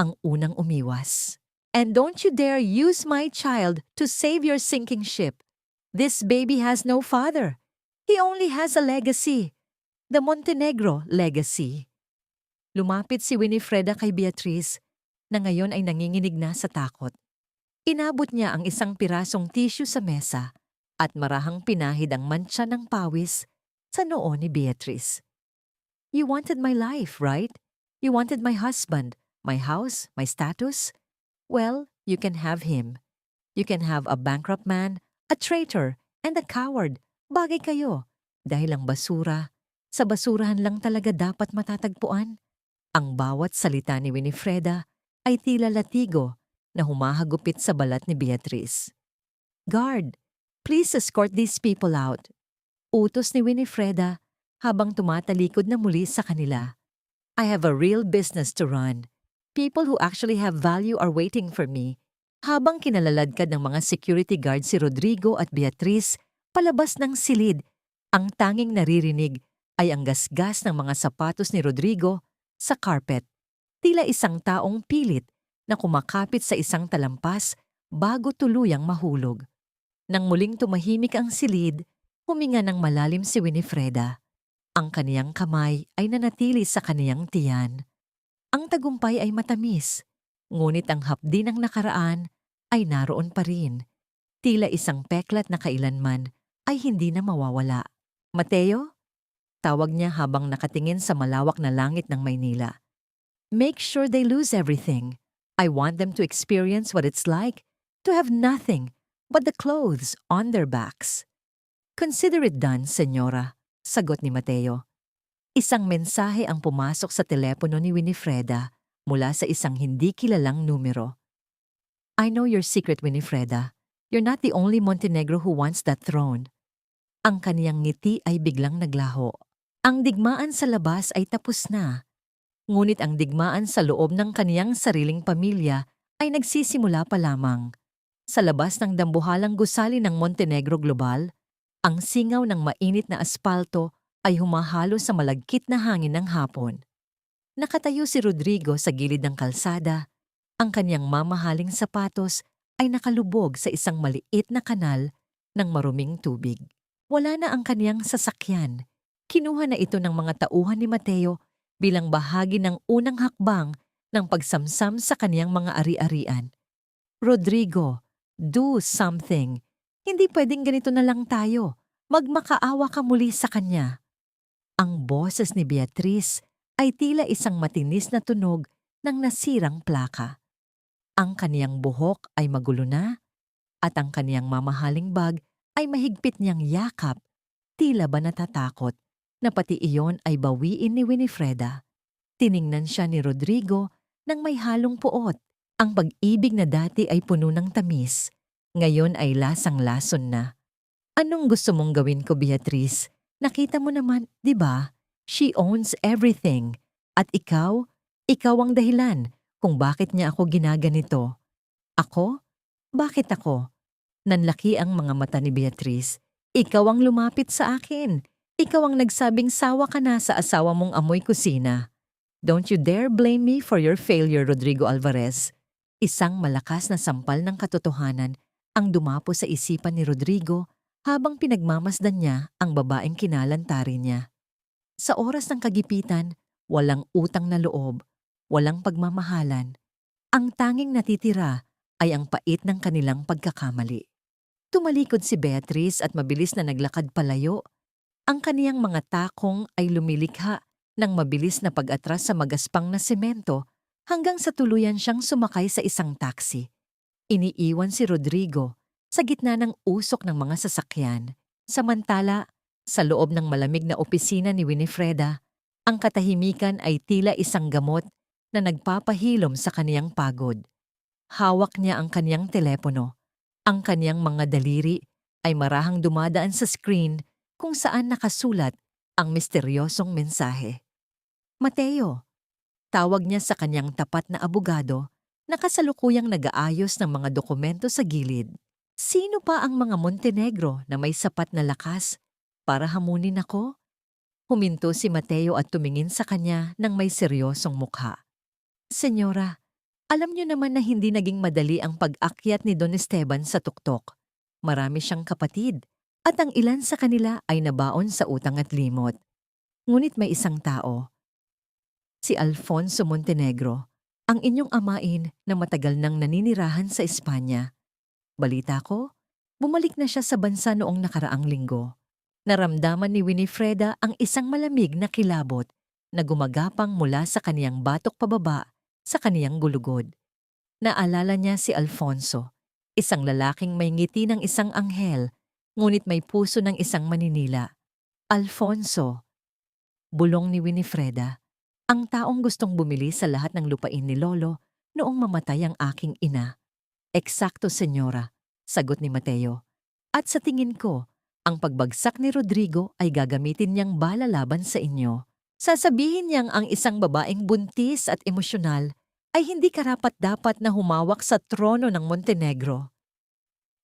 ang unang umiwas. And don't you dare use my child to save your sinking ship. This baby has no father. He only has a legacy. The Montenegro legacy. Lumapit si Winifreda kay Beatrice na ngayon ay nanginginig na sa takot. Inabot niya ang isang pirasong tissue sa mesa at marahang pinahid ang mantsa ng pawis sa noo ni Beatrice. You wanted my life, right? You wanted my husband, my house, my status? Well, you can have him. You can have a bankrupt man, a traitor, and a coward. Bagay kayo. Dahil ang basura, sa basurahan lang talaga dapat matatagpuan. Ang bawat salita ni Winifreda ay tila latigo na humahagupit sa balat ni Beatrice. Guard, please escort these people out. Utos ni Winifreda habang tumatalikod na muli sa kanila. I have a real business to run. People who actually have value are waiting for me. Habang kinalaladkad ng mga security guard si Rodrigo at Beatrice palabas ng silid, ang tanging naririnig ay ang gasgas ng mga sapatos ni Rodrigo sa carpet. Tila isang taong pilit na kumakapit sa isang talampas bago tuluyang mahulog. Nang muling tumahimik ang silid, huminga ng malalim si Winifreda. Ang kaniyang kamay ay nanatili sa kaniyang tiyan. Ang tagumpay ay matamis, ngunit ang hapdi ng nakaraan ay naroon pa rin. Tila isang peklat na kailanman ay hindi na mawawala. Mateo? Tawag niya habang nakatingin sa malawak na langit ng Maynila. Make sure they lose everything. I want them to experience what it's like to have nothing but the clothes on their backs. Consider it done, senyora, sagot ni Mateo. Isang mensahe ang pumasok sa telepono ni Winifreda mula sa isang hindi kilalang numero. I know your secret, Winifreda. You're not the only Montenegro who wants that throne. Ang kaniyang ngiti ay biglang naglaho. Ang digmaan sa labas ay tapos na. Ngunit ang digmaan sa loob ng kaniyang sariling pamilya ay nagsisimula pa lamang. Sa labas ng dambuhalang gusali ng Montenegro Global, ang singaw ng mainit na aspalto ay humahalo sa malagkit na hangin ng hapon. Nakatayo si Rodrigo sa gilid ng kalsada. Ang kanyang mamahaling sapatos ay nakalubog sa isang maliit na kanal ng maruming tubig. Wala na ang kaniyang sasakyan. Kinuha na ito ng mga tauhan ni Mateo bilang bahagi ng unang hakbang ng pagsamsam sa kaniyang mga ari-arian. Rodrigo, do something. Hindi pwedeng ganito na lang tayo. Magmakaawa ka muli sa kanya. Ang boses ni Beatrice ay tila isang matinis na tunog ng nasirang plaka. Ang kaniyang buhok ay magulo na at ang kaniyang mamahaling bag ay mahigpit niyang yakap. Tila ba natatakot na pati iyon ay bawiin ni Winifreda. Tiningnan siya ni Rodrigo nang may halong puot. Ang pag-ibig na dati ay puno ng tamis. Ngayon ay lasang-lason na. Anong gusto mong gawin ko, Beatrice? Nakita mo naman, di ba? She owns everything. At ikaw ang dahilan kung bakit niya ako ginaganito. Ako? Bakit ako? Nanlaki ang mga mata ni Beatrice. Ikaw ang lumapit sa akin. Ikaw ang nagsabing sawa ka na sa asawa mong amoy kusina. Don't you dare blame me for your failure, Rodrigo Alvarez. Isang malakas na sampal ng katotohanan ang dumapo sa isipan ni Rodrigo habang pinagmamasdan niya ang babaeng kinalantari niya. Sa oras ng kagipitan, walang utang na loob, walang pagmamahalan. Ang tanging natitira ay ang pait ng kanilang pagkakamali. Tumalikod si Beatrice at mabilis na naglakad palayo. Ang kaniyang mga takong ay lumilikha ng mabilis na pag-atras sa magaspang na semento hanggang sa tuluyan siyang sumakay sa isang taxi. Iniiwan si Rodrigo sa gitna ng usok ng mga sasakyan. Samantala, sa loob ng malamig na opisina ni Winifreda, ang katahimikan ay tila isang gamot na nagpapahilom sa kaniyang pagod. Hawak niya ang kaniyang telepono. Ang kaniyang mga daliri ay marahang dumadaan sa screen kung saan nakasulat ang misteryosong mensahe. Mateo, tawag niya sa kaniyang tapat na abogado nakasalukuyang nag-aayos ng mga dokumento sa gilid. Sino pa ang mga Montenegro na may sapat na lakas para hamunin ako? Huminto si Mateo at tumingin sa kanya ng may seryosong mukha. Senyora, alam niyo naman na hindi naging madali ang pag-akyat ni Don Esteban sa tuktok. Marami siyang kapatid at ang ilan sa kanila ay nabaon sa utang at limot. Ngunit may isang tao, si Alfonso Montenegro, ang inyong amain na matagal nang naninirahan sa Espanya. Balita ko, bumalik na siya sa bansa noong nakaraang linggo. Naramdaman ni Winifreda ang isang malamig na kilabot na gumagapang mula sa kaniyang batok pababa sa kaniyang gulugod. Naalala niya si Alfonso, isang lalaking may ngiti ng isang anghel, ngunit may puso ng isang maninila. Alfonso, bulong ni Winifreda, ang taong gustong bumili sa lahat ng lupain ni Lolo noong mamatay ang aking ina. Eksakto, senyora, sagot ni Mateo. At sa tingin ko, ang pagbagsak ni Rodrigo ay gagamitin niyang bala laban sa inyo. Sasabihin niyang ang isang babaeng buntis at emosyonal ay hindi karapat-dapat na humawak sa trono ng Montenegro.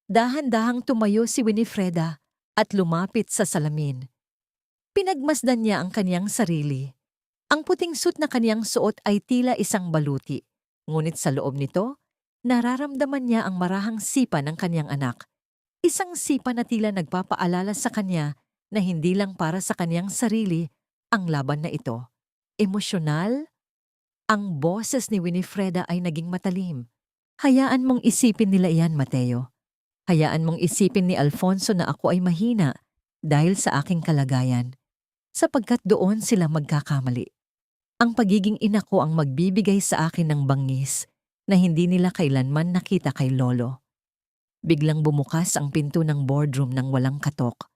Dahan-dahang tumayo si Winifreda at lumapit sa salamin. Pinagmasdan niya ang kaniyang sarili. Ang puting suit na kaniyang suot ay tila isang baluti, ngunit sa loob nito, nararamdaman niya ang marahang sipa ng kaniyang anak. Isang sipa na tila nagpapaalala sa kanya na hindi lang para sa kaniyang sarili ang laban na ito. Emosyonal? Ang boses ni Winifreda ay naging matalim. Hayaan mong isipin nila iyan, Mateo. Hayaan mong isipin ni Alfonso na ako ay mahina dahil sa aking kalagayan, sapagkat doon sila magkakamali. Ang pagiging ina ko ang magbibigay sa akin ng bangis na hindi nila kailanman nakita kay Lolo. Biglang bumukas ang pinto ng boardroom ng walang katok.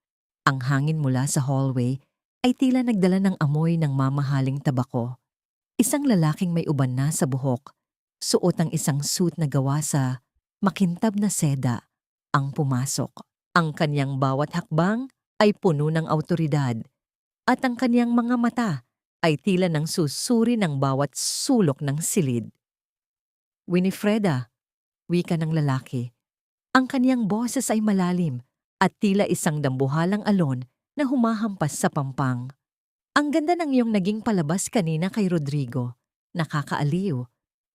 Ang hangin mula sa hallway ay tila nagdala ng amoy ng mamahaling tabako. Isang lalaking may uban na sa buhok, suot ang isang suit na gawa sa makintab na seda, ang pumasok. Ang kanyang bawat hakbang ay puno ng awtoridad at ang kanyang mga mata ay tila ng susuri ng bawat sulok ng silid. Winifreda, wika ng lalaki. Ang kaniyang boses ay malalim at tila isang dambuhalang alon na humahampas sa pampang. Ang ganda ng iyong naging palabas kanina kay Rodrigo. Nakakaaliw.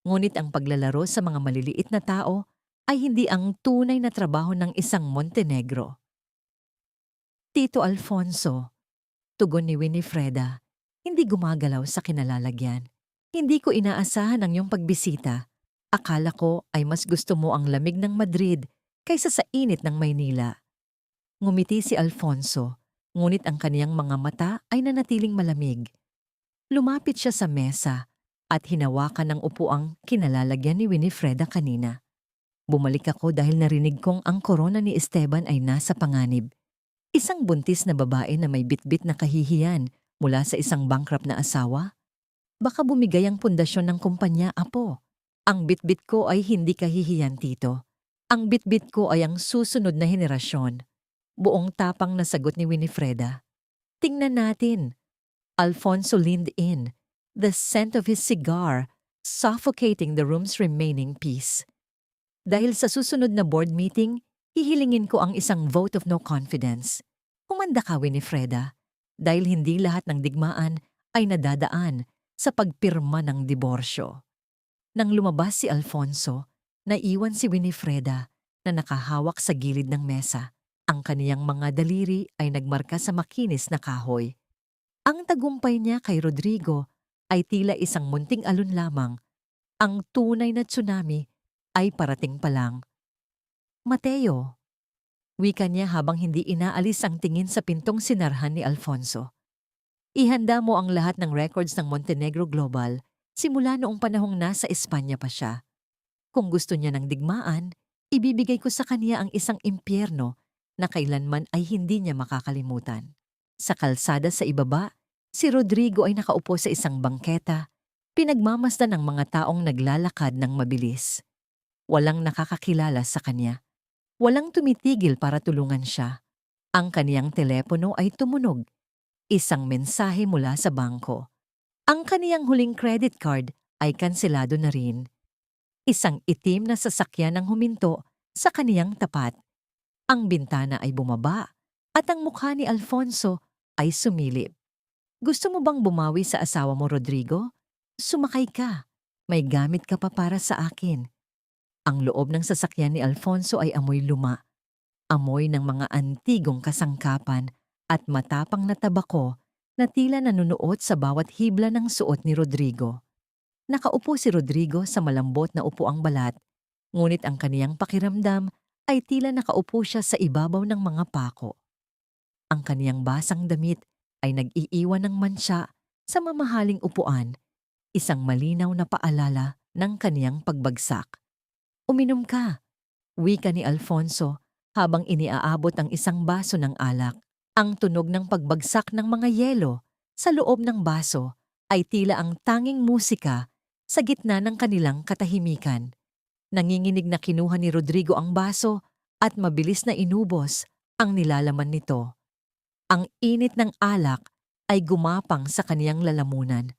Ngunit ang paglalaro sa mga maliliit na tao ay hindi ang tunay na trabaho ng isang Montenegro. Tito Alfonso, tugon ni Winifreda, hindi gumagalaw sa kinalalagyan. Hindi ko inaasahan ang iyong pagbisita. Akala ko ay mas gusto mo ang lamig ng Madrid kaysa sa init ng Maynila. Ngumiti si Alfonso, ngunit ang kaniyang mga mata ay nanatiling malamig. Lumapit siya sa mesa at hinawakan ng upuang kinalalagyan ni Winifreda kanina. Bumalik ako dahil narinig kong ang korona ni Esteban ay nasa panganib. Isang buntis na babae na may bitbit na kahihiyan mula sa isang bankrupt na asawa. Baka bumigay ang pundasyon ng kumpanya, apo. Ang bitbit ko ay hindi kahihiyan, tito. Ang bitbit ko ay ang susunod na henerasyon. Buong tapang na sagot ni Winifreda. Tingnan natin. Alfonso leaned in, the scent of his cigar suffocating the room's remaining peace. Dahil sa susunod na board meeting, hihilingin ko ang isang vote of no confidence. Humanda ka, Winifreda, dahil hindi lahat ng digmaan ay nadadaan sa pagpirma ng diborsyo. Nang lumabas si Alfonso, naiwan si Winifreda na nakahawak sa gilid ng mesa. Ang kaniyang mga daliri ay nagmarka sa makinis na kahoy. Ang tagumpay niya kay Rodrigo ay tila isang munting alon lamang. Ang tunay na tsunami ay parating pa lang. Mateo, wika niya habang hindi inaalis ang tingin sa pintong sinarhan ni Alfonso. Ihanda mo ang lahat ng records ng Montenegro Global simula noong panahong nasa Espanya pa siya. Kung gusto niya ng digmaan, ibibigay ko sa kanya ang isang impyerno na kailanman ay hindi niya makakalimutan. Sa kalsada sa ibaba, si Rodrigo ay nakaupo sa isang bangketa, pinagmamasdan ng mga taong naglalakad ng mabilis. Walang nakakakilala sa kanya. Walang tumitigil para tulungan siya. Ang kaniyang telepono ay tumunog. Isang mensahe mula sa bangko. Ang kaniyang huling credit card ay kanselado na rin. Isang itim na sasakyan ang huminto sa kaniyang tapat. Ang bintana ay bumaba at ang mukha ni Alfonso ay sumilip. Gusto mo bang bumawi sa asawa mo, Rodrigo? Sumakay ka. May gamit ka pa para sa akin. Ang loob ng sasakyan ni Alfonso ay amoy luma. Amoy ng mga antigong kasangkapan at matapang na tabako na tila nanunuot sa bawat hibla ng suot ni Rodrigo. Nakaupo si Rodrigo sa malambot na upuang balat, ngunit ang kaniyang pakiramdam ay tila nakaupo siya sa ibabaw ng mga pako. Ang kaniyang basang damit ay nag-iiwan ng mansya sa mamahaling upuan, isang malinaw na paalala ng kaniyang pagbagsak. Uminom ka, wika ni Alfonso habang iniaabot ang isang baso ng alak. Ang tunog ng pagbagsak ng mga yelo sa loob ng baso ay tila ang tanging musika sa gitna ng kanilang katahimikan. Nanginginig na kinuha ni Rodrigo ang baso at mabilis na inubos ang nilalaman nito. Ang init ng alak ay gumapang sa kaniyang lalamunan,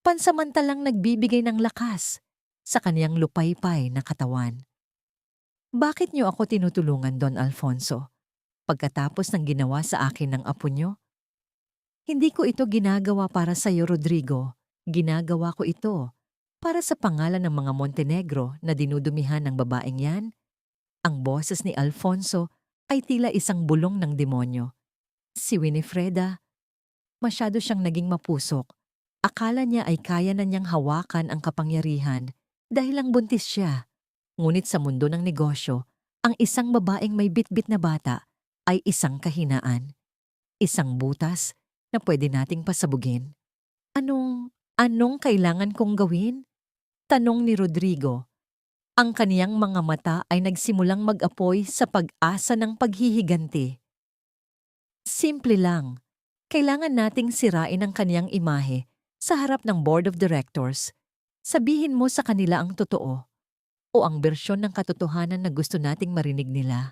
pansamantalang nagbibigay ng lakas sa kaniyang lupaypay na katawan. Bakit niyo ako tinutulungan, Don Alfonso? Pagkatapos ng ginawa sa akin ng apo niyo? Hindi ko ito ginagawa para sa iyo, Rodrigo. Ginagawa ko ito para sa pangalan ng mga Montenegro na dinudumihan ng babaeng yan. Ang boses ni Alfonso ay tila isang bulong ng demonyo. Si Winifreda, masyado siyang naging mapusok. Akala niya ay kaya na niyang hawakan ang kapangyarihan dahil lang buntis siya. Ngunit sa mundo ng negosyo, ang isang babaeng may bitbit na bata ay isang kahinaan. Isang butas na pwede nating pasabugin. Anong kailangan kong gawin? Tanong ni Rodrigo. Ang kaniyang mga mata ay nagsimulang mag-apoy sa pag-asa ng paghihiganti. Simple lang. Kailangan nating sirain ang kaniyang imahe sa harap ng board of directors. Sabihin mo sa kanila ang totoo o ang bersyon ng katotohanan na gusto nating marinig nila.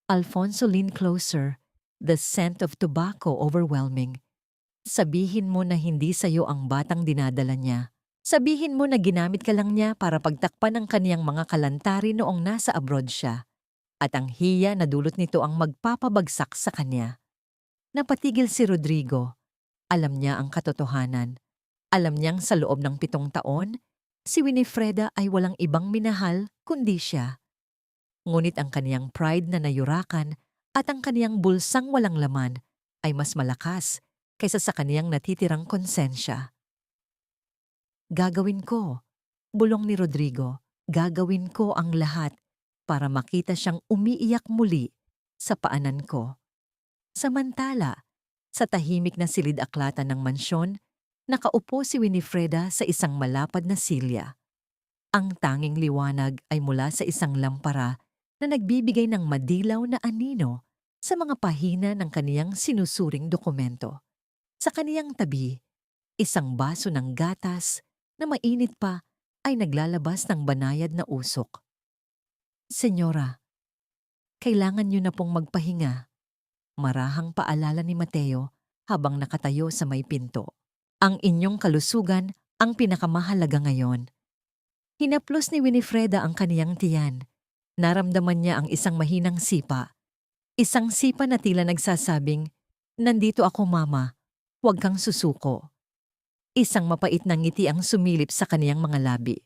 Alfonso leaned closer, the scent of tobacco overwhelming. Sabihin mo na hindi sa'yo ang batang dinadala niya. Sabihin mo na ginamit ka lang niya para pagtakpan ang kaniyang mga kalantari noong nasa abroad siya. At ang hiya na dulot nito ang magpapabagsak sa kanya. Napatigil si Rodrigo. Alam niya ang katotohanan. Alam niyang sa loob ng 7 taon, si Winifreda ay walang ibang minahal kundi siya. Ngunit ang kaniyang pride na nayurakan at ang kaniyang bulsang walang laman ay mas malakas kaysa sa kaniyang natitirang konsensya. Gagawin ko, bulong ni Rodrigo, gagawin ko ang lahat para makita siyang umiiyak muli sa paanan ko. Samantala, sa tahimik na silid-aklatan ng mansyon, nakaupo si Winifreda sa isang malapad na silya. Ang tanging liwanag ay mula sa isang lampara na nagbibigay ng madilaw na anino sa mga pahina ng kaniyang sinusuring dokumento. Sa kaniyang tabi, isang baso ng gatas na mainit pa ay naglalabas ng banayad na usok. Senyora, kailangan niyo na pong magpahinga. Marahang paalala ni Mateo habang nakatayo sa may pinto. Ang inyong kalusugan ang pinakamahalaga ngayon. Hinaplos ni Winifreda ang kaniyang tiyan. Naramdaman niya ang isang mahinang sipa. Isang sipa na tila nagsasabing, "Nandito ako, Mama. Huwag kang susuko." Isang mapait na ngiti ang sumilip sa kaniyang mga labi.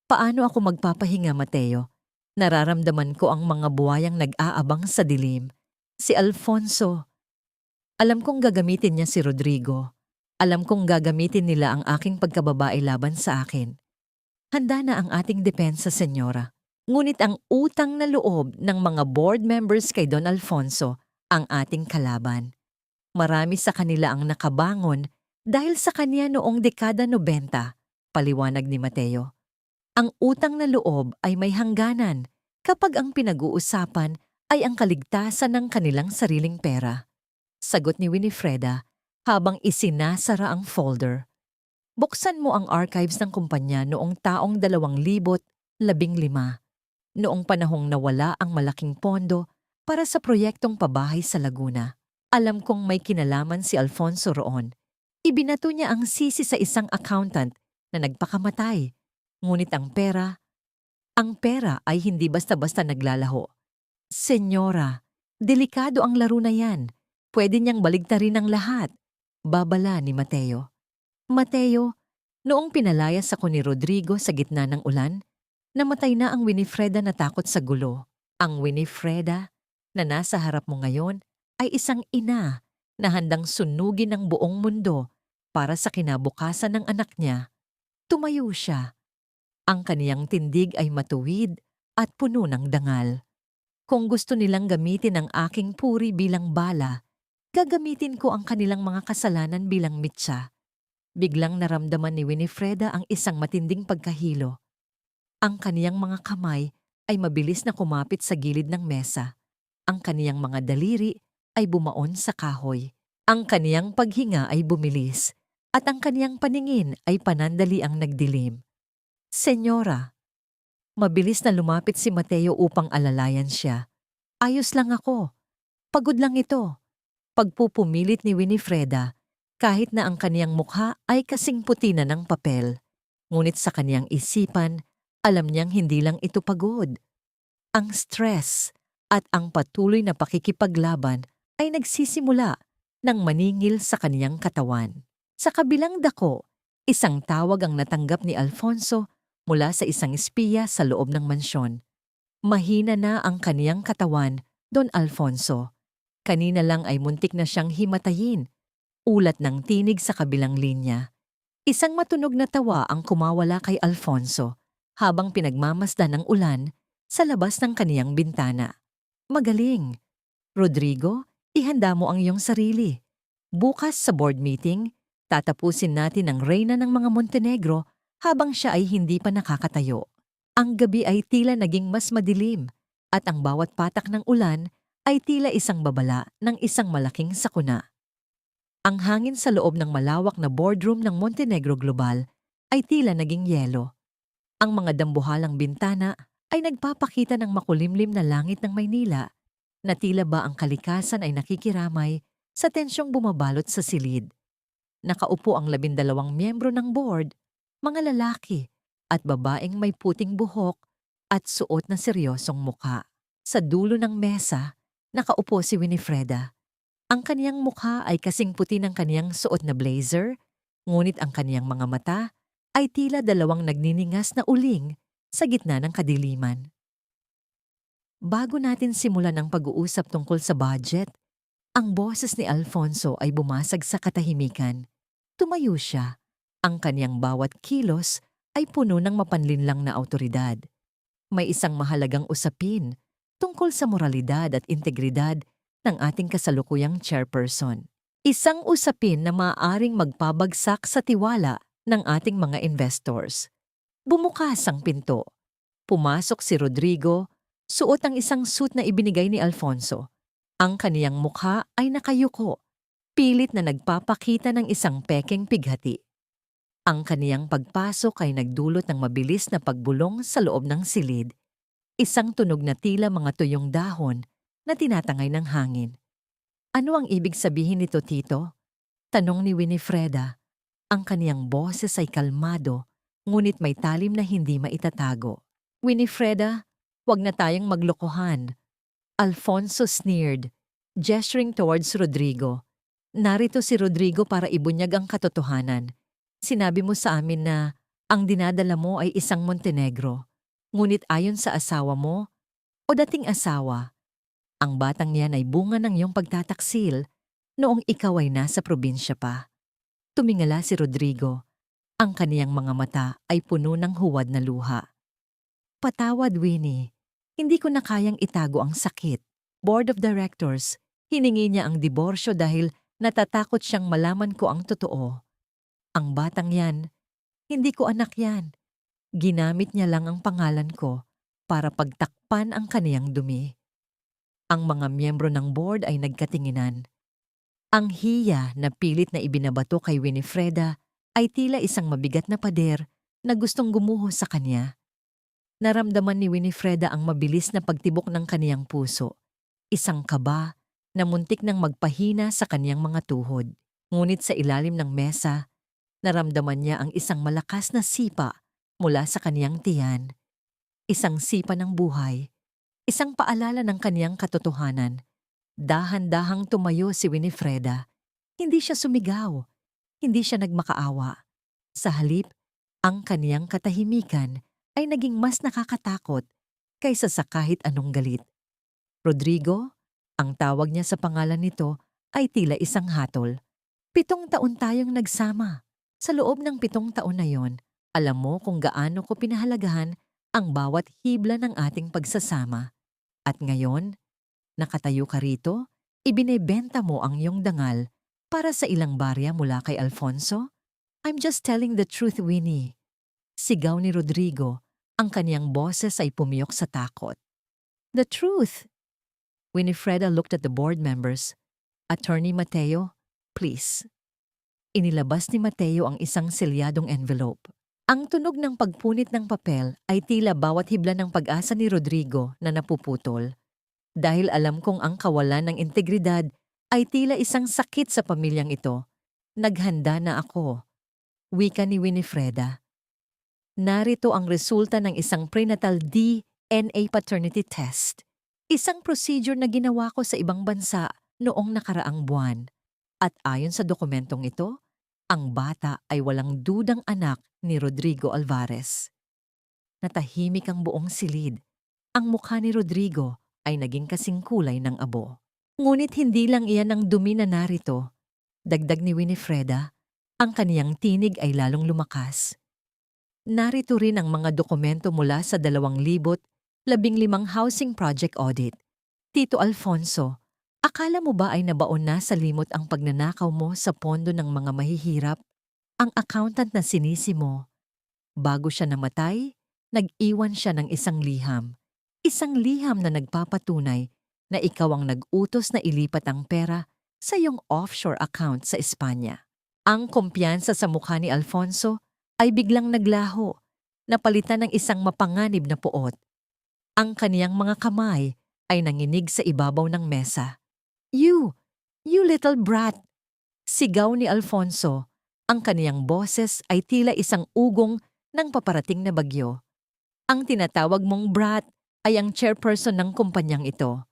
Paano ako magpapahinga, Mateo? Nararamdaman ko ang mga buwayang nag-aabang sa dilim. Si Alfonso. Alam kong gagamitin niya si Rodrigo. Alam kong gagamitin nila ang aking pagkababae laban sa akin. Handa na ang ating depensa, Senyora. Ngunit ang utang na loob ng mga board members kay Don Alfonso ang ating kalaban. Marami sa kanila ang nakabangon dahil sa kanya noong dekada 90, paliwanag ni Mateo. Ang utang na loob ay may hangganan kapag ang pinag-uusapan ay ang kaligtasan ng kanilang sariling pera. Sagot ni Winifreda habang isinasara ang folder. Buksan mo ang archives ng kumpanya noong taong 2015, noong panahong nawala ang malaking pondo para sa proyektong pabahay sa Laguna. Alam kong may kinalaman si Alfonso roon. Ibinato niya ang sisi sa isang accountant na nagpakamatay, ngunit ang pera Ang pera ay hindi basta-basta naglalaho. Senyora, delikado ang laro na yan. Pwede niyang baligtarin ang lahat. Babala ni Mateo. Mateo, noong pinalayas ako ni Rodrigo sa gitna ng ulan, namatay na ang Winifreda na takot sa gulo. Ang Winifreda na nasa harap mo ngayon ay isang ina na handang sunugin ang buong mundo para sa kinabukasan ng anak niya. Tumayo siya. Ang kaniyang tindig ay matuwid at puno ng dangal. Kung gusto nilang gamitin ang aking puri bilang bala, gagamitin ko ang kanilang mga kasalanan bilang mitsa. Biglang naramdaman ni Winifreda ang isang matinding pagkahilo. Ang kaniyang mga kamay ay mabilis na kumapit sa gilid ng mesa. Ang kaniyang mga daliri ay bumaon sa kahoy. Ang kaniyang paghinga ay bumilis at ang kaniyang paningin ay panandali ang nagdilim. Senyora, mabilis na lumapit si Mateo upang alalayan siya. Ayos lang ako. Pagod lang ito. Pagpupumilit ni Winifreda, kahit na ang kaniyang mukha ay kasing puti na ng papel. Ngunit sa kaniyang isipan, alam niyang hindi lang ito pagod. Ang stress at ang patuloy na pakikipaglaban ay nagsisimula ng maningil sa kaniyang katawan. Sa kabilang dako, isang tawag ang natanggap ni Alfonso mula sa isang espiya sa loob ng mansyon. Mahina na ang kaniyang katawan, Don Alfonso. Kanina lang ay muntik na siyang himatayin. Ulat ng tinig sa kabilang linya. Isang matunog na tawa ang kumawala kay Alfonso habang pinagmamasdan ng ulan sa labas ng kaniyang bintana. Magaling! Rodrigo, ihanda mo ang iyong sarili. Bukas sa board meeting, tatapusin natin ang reyna ng mga Montenegro habang siya ay hindi pa nakakatayo. Ang gabi ay tila naging mas madilim at ang bawat patak ng ulan ay tila isang babala ng isang malaking sakuna. Ang hangin sa loob ng malawak na boardroom ng Montenegro Global ay tila naging yelo. Ang mga dambuhalang bintana ay nagpapakita ng makulimlim na langit ng Maynila na tila ba ang kalikasan ay nakikiramay sa tensyong bumabalot sa silid. Nakaupo ang 12 miyembro ng board, mga lalaki at babaeng may puting buhok at suot na seryosong mukha. Sa dulo ng mesa, nakaupo si Winifreda. Ang kaniyang mukha ay kasing puti ng kaniyang suot na blazer, ngunit ang kaniyang mga mata ay tila dalawang nagniningas na uling sa gitna ng kadiliman. Bago natin simulan ang pag-uusap tungkol sa budget, ang boses ni Alfonso ay bumasag sa katahimikan. Tumayo siya. Ang kaniyang bawat kilos ay puno ng mapanlinlang na awtoridad. May isang mahalagang usapin tungkol sa moralidad at integridad ng ating kasalukuyang chairperson. Isang usapin na maaaring magpabagsak sa tiwala ng ating mga investors. Bumukas ang pinto. Pumasok si Rodrigo, suot ang isang suit na ibinigay ni Alfonso. Ang kaniyang mukha ay nakayuko, pilit na nagpapakita ng isang pekeng pighati. Ang kaniyang pagpasok ay nagdulot ng mabilis na pagbulong sa loob ng silid, isang tunog na tila mga tuyong dahon na tinatangay ng hangin. Ano ang ibig sabihin nito, Tito? Tanong ni Winifreda. Ang kaniyang boses ay kalmado, ngunit may talim na hindi maitatago. Winifreda, wag na tayong maglokohan. Alfonso sneered, gesturing towards Rodrigo. Narito si Rodrigo para ibunyag ang katotohanan. Sinabi mo sa amin na ang dinadala mo ay isang Montenegro. Ngunit ayon sa asawa mo o dating asawa, ang batang yan ay bunga ng iyong pagtataksil noong ikaw ay nasa probinsya pa. Tumingala si Rodrigo. Ang kaniyang mga mata ay puno ng huwad na luha. Patawad, Winnie. Hindi ko na kayang itago ang sakit. Board of Directors, hiningi niya ang diborsyo dahil natatakot siyang malaman ko ang totoo. Ang batang yan, hindi ko anak yan. Ginamit niya lang ang pangalan ko para pagtakpan ang kaniyang dumi. Ang mga miyembro ng board ay nagkatinginan. Ang hiya na pilit na ibinabato kay Winifreda ay tila isang mabigat na pader na gustong gumuho sa kanya. Naramdaman ni Winifreda ang mabilis na pagtibok ng kaniyang puso. Isang kaba na muntik nang magpahina sa kaniyang mga tuhod. Ngunit sa ilalim ng mesa, naramdaman niya ang isang malakas na sipa mula sa kaniyang tiyan. isang sipa ng buhay, isang paalala ng kaniyang katotohanan. Dahan-dahang tumayo si Winifreda. Hindi siya sumigaw, hindi siya nagmakaawa. Sa halip, ang kaniyang katahimikan ay naging mas nakakatakot kaysa sa kahit anong galit. Rodrigo, ang tawag niya sa pangalan nito ay tila isang hatol. 7 taon tayong nagsama. Sa loob ng 7 taon na yon, alam mo kung gaano ko pinahalagahan ang bawat hibla ng ating pagsasama. At ngayon, nakatayo ka rito, ibinebenta mo ang iyong dangal para sa ilang barya mula kay Alfonso? I'm just telling the truth, Winnie. Sigaw ni Rodrigo, ang kaniyang boses ay pumiyok sa takot. The truth? Winifreda looked at the board members. Attorney Mateo, please. Inilabas ni Mateo ang isang selyadong envelope. Ang tunog ng pagpunit ng papel ay tila bawat hibla ng pag-asa ni Rodrigo na napuputol. Dahil alam kong ang kawalan ng integridad ay tila isang sakit sa pamilyang ito, naghanda na ako. Wika ni Winifreda. Narito ang resulta ng isang prenatal DNA paternity test. Isang procedure na ginawa ko sa ibang bansa noong nakaraang buwan. At ayon sa dokumentong ito, ang bata ay walang dudang anak ni Rodrigo Alvarez. Natahimik ang buong silid. Ang mukha ni Rodrigo ay naging kasing kulay ng abo. Ngunit hindi lang iyan ang dumi na narito. Dagdag ni Winifreda, ang kaniyang tinig ay lalong lumakas. Narito rin ang mga dokumento mula sa 2015 housing project audit. Tito Alfonso, akala mo ba ay nabaon na sa limot ang pagnanakaw mo sa pondo ng mga mahihirap? Ang accountant na sinisi mo. Bago siya namatay, nag-iwan siya ng isang liham. Isang liham na nagpapatunay na ikaw ang nag-utos na ilipat ang pera sa iyong offshore account sa Espanya. Ang kumpiyansa sa mukha ni Alfonso ay biglang naglaho, napalitan ng isang mapanganib na puot. Ang kaniyang mga kamay ay nanginig sa ibabaw ng mesa. You little brat! Sigaw ni Alfonso. Ang kaniyang boses ay tila isang ugong ng paparating na bagyo. Ang tinatawag mong brat ay ang chairperson ng kumpanyang ito.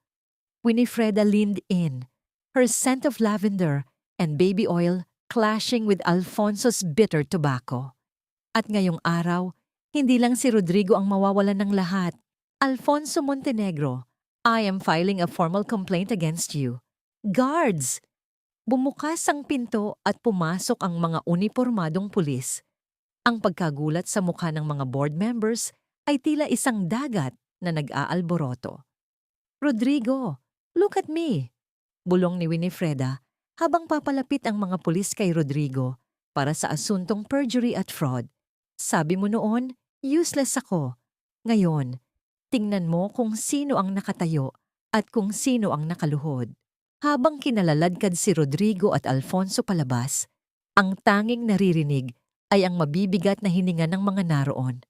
Winifreda leaned in, her scent of lavender and baby oil clashing with Alfonso's bitter tobacco. At ngayong araw, hindi lang si Rodrigo ang mawawalan ng lahat. Alfonso Montenegro, I am filing a formal complaint against you. Guards! Bumukas ang pinto at pumasok ang mga unipormadong pulis. Ang pagkagulat sa mukha ng mga board members ay tila isang dagat na nag-aalboroto. Rodrigo, look at me! Bulong ni Winifreda habang papalapit ang mga pulis kay Rodrigo para sa asuntong perjury at fraud. Sabi mo noon, useless ako. Ngayon, tingnan mo kung sino ang nakatayo at kung sino ang nakaluhod. Habang kinalaladkad si Rodrigo at Alfonso palabas, ang tanging naririnig ay ang mabibigat na hininga ng mga naroon.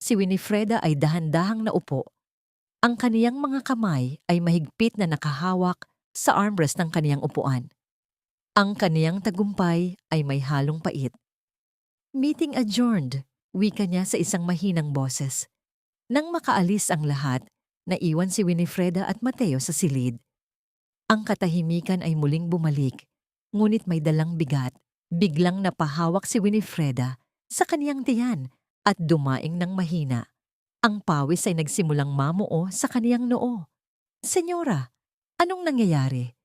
Si Winifreda ay dahan-dahang naupo. Ang kaniyang mga kamay ay mahigpit na nakahawak sa armrest ng kaniyang upuan. Ang kaniyang tagumpay ay may halong pait. Meeting adjourned, wika niya sa isang mahinang boses. Nang makaalis ang lahat, naiwan si Winifreda at Mateo sa silid. Ang katahimikan ay muling bumalik, ngunit may dalang bigat. Biglang napahawak si Winifreda sa kaniyang tiyan at dumaing ng mahina. Ang pawis ay nagsimulang mamuo sa kaniyang noo. Senyora, anong nangyayari?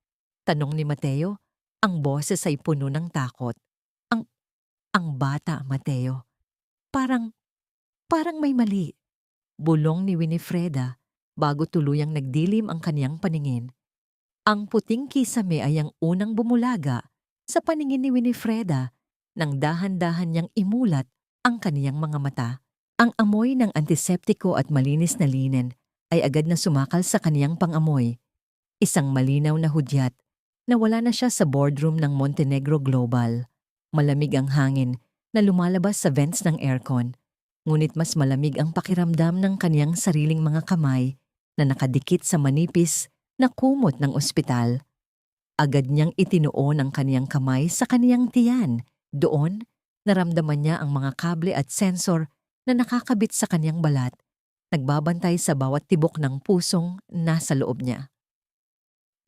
Tanong ni Mateo. Ang boses ay puno ng takot. Ang bata, Mateo. Parang may mali. Bulong ni Winifreda bago tuluyang nagdilim ang kaniyang paningin. Ang puting kisame ay ang unang bumulaga sa paningin ni Winifreda nang dahan-dahan niyang imulat ang kaniyang mga mata. Ang amoy ng antiseptiko at malinis na linen ay agad na sumakal sa kaniyang pangamoy. Isang malinaw na hudyat na wala na siya sa boardroom ng Montenegro Global. Malamig ang hangin na lumalabas sa vents ng aircon, ngunit mas malamig ang pakiramdam ng kaniyang sariling mga kamay na nakadikit sa manipis na kumot ng ospital. Agad niyang itinuon ang kaniyang kamay sa kaniyang tiyan. Doon, naramdaman niya ang mga kable at sensor na nakakabit sa kaniyang balat. nagbabantay sa bawat tibok ng pusong nasa loob niya.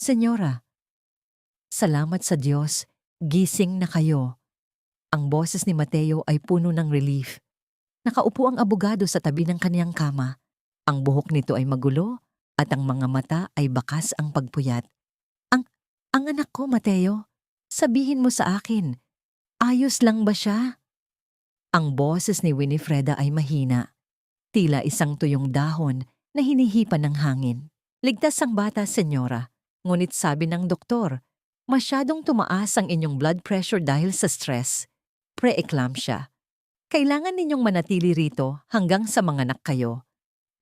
Senyora, salamat sa Diyos, gising na kayo. Ang boses ni Mateo ay puno ng relief. Nakaupo ang abogado sa tabi ng kaniyang kama. Ang buhok nito ay magulo at ang mga mata ay bakas ang pagpuyat. Ang, ang anak ko, Mateo, sabihin mo sa akin, ayos lang ba siya? Ang boses ni Winifreda ay mahina. Tila isang tuyong dahon na hinihipan ng hangin. Ligtas ang bata, senyora. Ngunit sabi ng doktor, masyadong tumaas ang inyong blood pressure dahil sa stress. Pre-eclampsia. Kailangan ninyong manatili rito hanggang sa manganak kayo.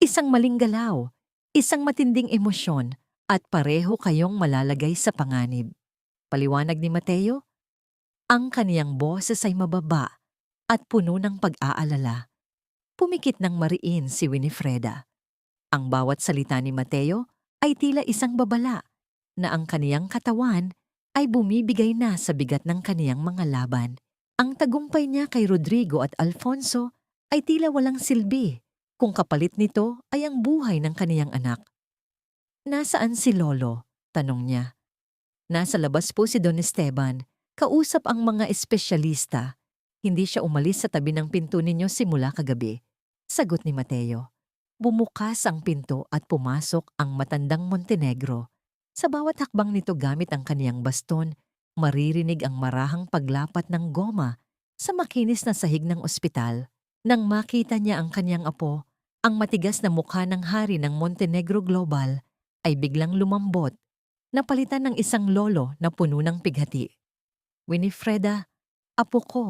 Isang maling galaw, isang matinding emosyon, at pareho kayong malalagay sa panganib. Paliwanag ni Mateo, ang kaniyang boses ay mababa at puno ng pag-aalala. Pumikit ng mariin si Winifreda. Ang bawat salita ni Mateo ay tila isang babala na ang kaniyang katawan ay bumibigay na sa bigat ng kaniyang mga laban. Ang tagumpay niya kay Rodrigo at Alfonso ay tila walang silbi kung kapalit nito ay ang buhay ng kaniyang anak. Nasaan si Lolo? Tanong niya. Nasa labas po si Don Esteban, kausap ang mga espesyalista. Hindi siya umalis sa tabi ng pinto ninyo simula kagabi. Sagot ni Mateo. Bumukas ang pinto at pumasok ang matandang Montenegro. Sa bawat hakbang nito gamit ang kaniyang baston, maririnig ang marahang paglapat ng goma sa makinis na sahig ng ospital. Nang makita niya ang kaniyang apo, ang matigas na mukha ng hari ng Montenegro Global ay biglang lumambot, napalitan ng isang lolo na puno ng pighati. Winifreda, apo ko,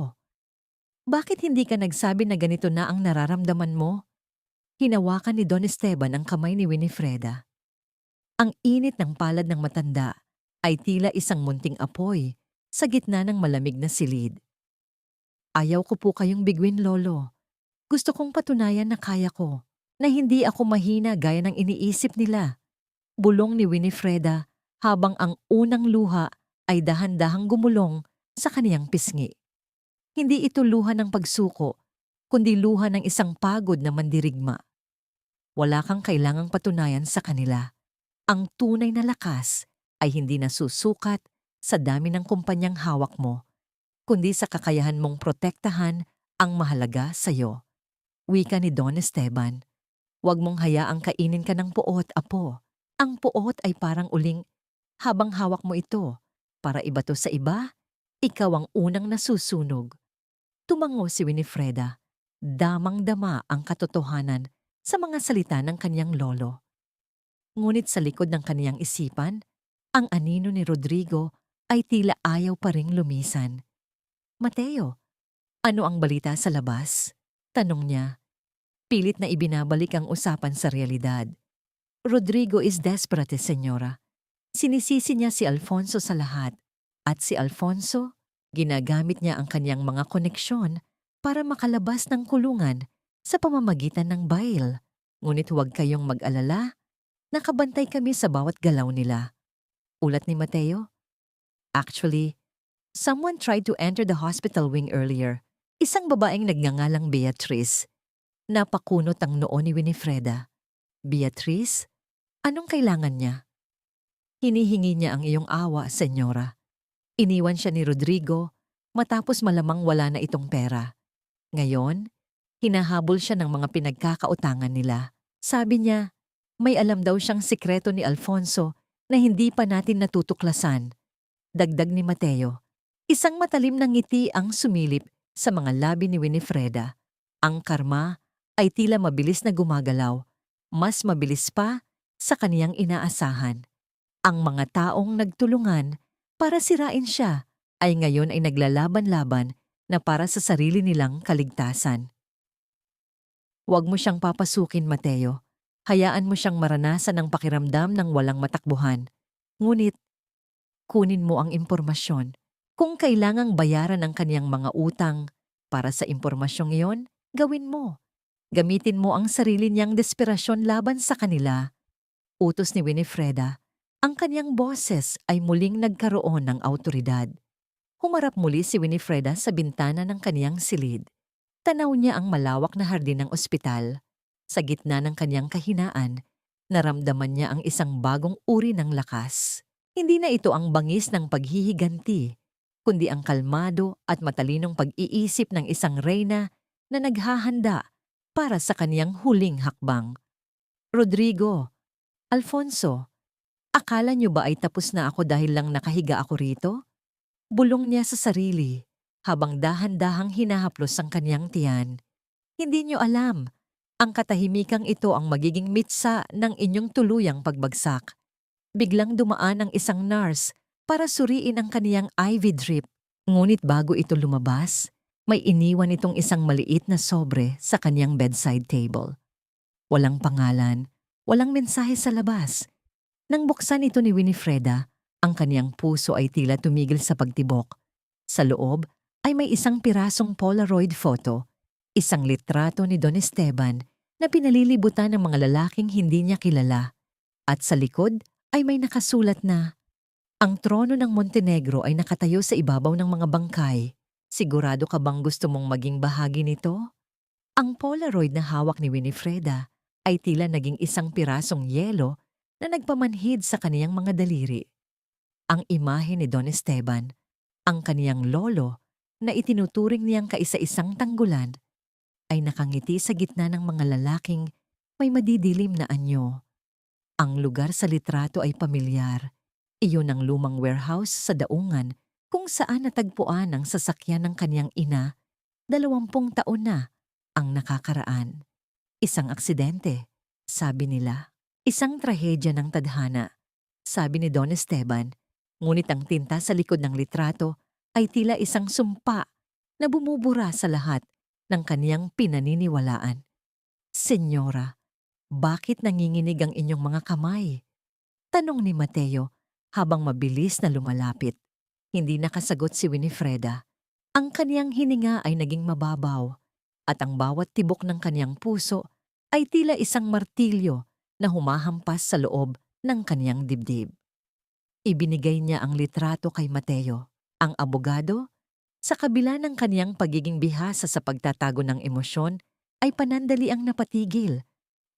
bakit hindi ka nagsabi na ganito na ang nararamdaman mo? Hinawakan ni Don Esteban ang kamay ni Winifreda. Ang init ng palad ng matanda ay tila isang munting apoy sa gitna ng malamig na silid. Ayaw ko po kayong bigwin, Lolo. Gusto kong patunayan na kaya ko, na hindi ako mahina gaya ng iniisip nila. Bulong ni Winifreda habang ang unang luha ay dahan-dahang gumulong sa kaniyang pisngi. Hindi ito luha ng pagsuko, kundi luha ng isang pagod na mandirigma. Wala kang kailangang patunayan sa kanila. Ang tunay na lakas ay hindi nasusukat sa dami ng kumpanyang hawak mo, kundi sa kakayahan mong protektahan ang mahalaga sa'yo. Wika ni Don Esteban. Huwag mong hayaang kainin ka ng puot, apo. Ang puot ay parang uling habang hawak mo ito. Para ibato sa iba, ikaw ang unang nasusunog. Tumango si Winifreda. Damang-dama ang katotohanan sa mga salita ng kaniyang lolo. Ngunit sa likod ng kaniyang isipan, ang anino ni Rodrigo ay tila ayaw pa ring lumisan. Mateo, ano ang balita sa labas? Tanong niya. Pilit na ibinabalik ang usapan sa realidad. Rodrigo is desperate, senyora. Sinisisi niya si Alfonso sa lahat. At si Alfonso, ginagamit niya ang kanyang mga koneksyon para makalabas ng kulungan sa pamamagitan ng bail. Ngunit huwag kayong mag-alala, nakabantay kami sa bawat galaw nila. Ulat ni Mateo. Actually, someone tried to enter the hospital wing earlier. Isang babaeng nagngangalang Beatrice. Napakunot ang noo ni Winifreda. Beatrice? Anong kailangan niya? Hinihingi niya ang iyong awa, senyora. Iniwan siya ni Rodrigo matapos malamang wala na itong pera. Ngayon, hinahabol siya ng mga pinagkakautangan nila. Sabi niya, may alam daw siyang sikreto ni Alfonso na hindi pa natin natutuklasan. Dagdag ni Mateo. Isang matalim na ngiti ang sumilip sa mga labi ni Winifreda. Ang karma ay tila mabilis na gumagalaw, mas mabilis pa sa kaniyang inaasahan. Ang mga taong nagtulungan para sirain siya ay ngayon ay naglalaban-laban na para sa sarili nilang kaligtasan. Huwag mo siyang papasukin, Mateo. Hayaan mo siyang maranasan ang pakiramdam ng walang matakbuhan. Ngunit, kunin mo ang impormasyon. Kung kailangang bayaran ang kaniyang mga utang para sa impormasyong iyon, gawin mo. Gamitin mo ang sarili niyang desperasyon laban sa kanila. Utos ni Winifreda. Ang kaniyang boses ay muling nagkaroon ng awtoridad. Humarap muli si Winifreda sa bintana ng kaniyang silid. Tanaw niya ang malawak na hardin ng ospital. Sa gitna ng kanyang kahinaan, naramdaman niya ang isang bagong uri ng lakas. Hindi na ito ang bangis ng paghihiganti, kundi ang kalmado at matalinong pag-iisip ng isang reyna na naghahanda para sa kaniyang huling hakbang. Rodrigo, Alfonso, akala niyo ba ay tapos na ako dahil lang nakahiga ako rito? Bulong niya sa sarili habang dahan-dahang hinahaplos ang kanyang tiyan. Hindi niyo alam, ang katahimikang ito ang magiging mitsa ng inyong tuluyang pagbagsak. Biglang dumaan ang isang nurse para suriin ang kaniyang IV drip. Ngunit bago ito lumabas, may iniwan itong isang maliit na sobre sa kaniyang bedside table. Walang pangalan, walang mensahe sa labas. Nang buksan ito ni Winifreda, ang kaniyang puso ay tila tumigil sa pagtibok. Sa loob ay may isang pirasong Polaroid photo, isang litrato ni Don Esteban na pinalilibutan ng mga lalaking hindi niya kilala. At sa likod ay may nakasulat na, "Ang trono ng Montenegro ay nakatayo sa ibabaw ng mga bangkay. Sigurado ka bang gusto mong maging bahagi nito?" Ang Polaroid na hawak ni Winifreda ay tila naging isang pirasong yelo na nagpamanhid sa kaniyang mga daliri. Ang imahe ni Don Esteban, ang kaniyang lolo na itinuturing niyang kaisa-isang tanggulan, ay nakangiti sa gitna ng mga lalaking may madidilim na anyo. Ang lugar sa litrato ay pamilyar. Iyon ang lumang warehouse sa daungan kung saan natagpuan ang sasakyan ng kaniyang ina, 20 taon na ang nakakaraan. Isang aksidente, sabi nila. Isang trahedya ng tadhana, sabi ni Don Esteban. Ngunit ang tinta sa likod ng litrato ay tila isang sumpa na bumubura sa lahat ng kaniyang pinaniniwalaan. "Senyora, bakit nanginginig ang inyong mga kamay?" Tanong ni Mateo habang mabilis na lumalapit. Hindi nakasagot si Winifreda. Ang kaniyang hininga ay naging mababaw at ang bawat tibok ng kaniyang puso ay tila isang martilyo na humahampas sa loob ng kaniyang dibdib. Ibinigay niya ang litrato kay Mateo, ang abogado. Sa kabila ng kaniyang pagiging bihasa sa pagtatago ng emosyon, ay panandaliang napatigil.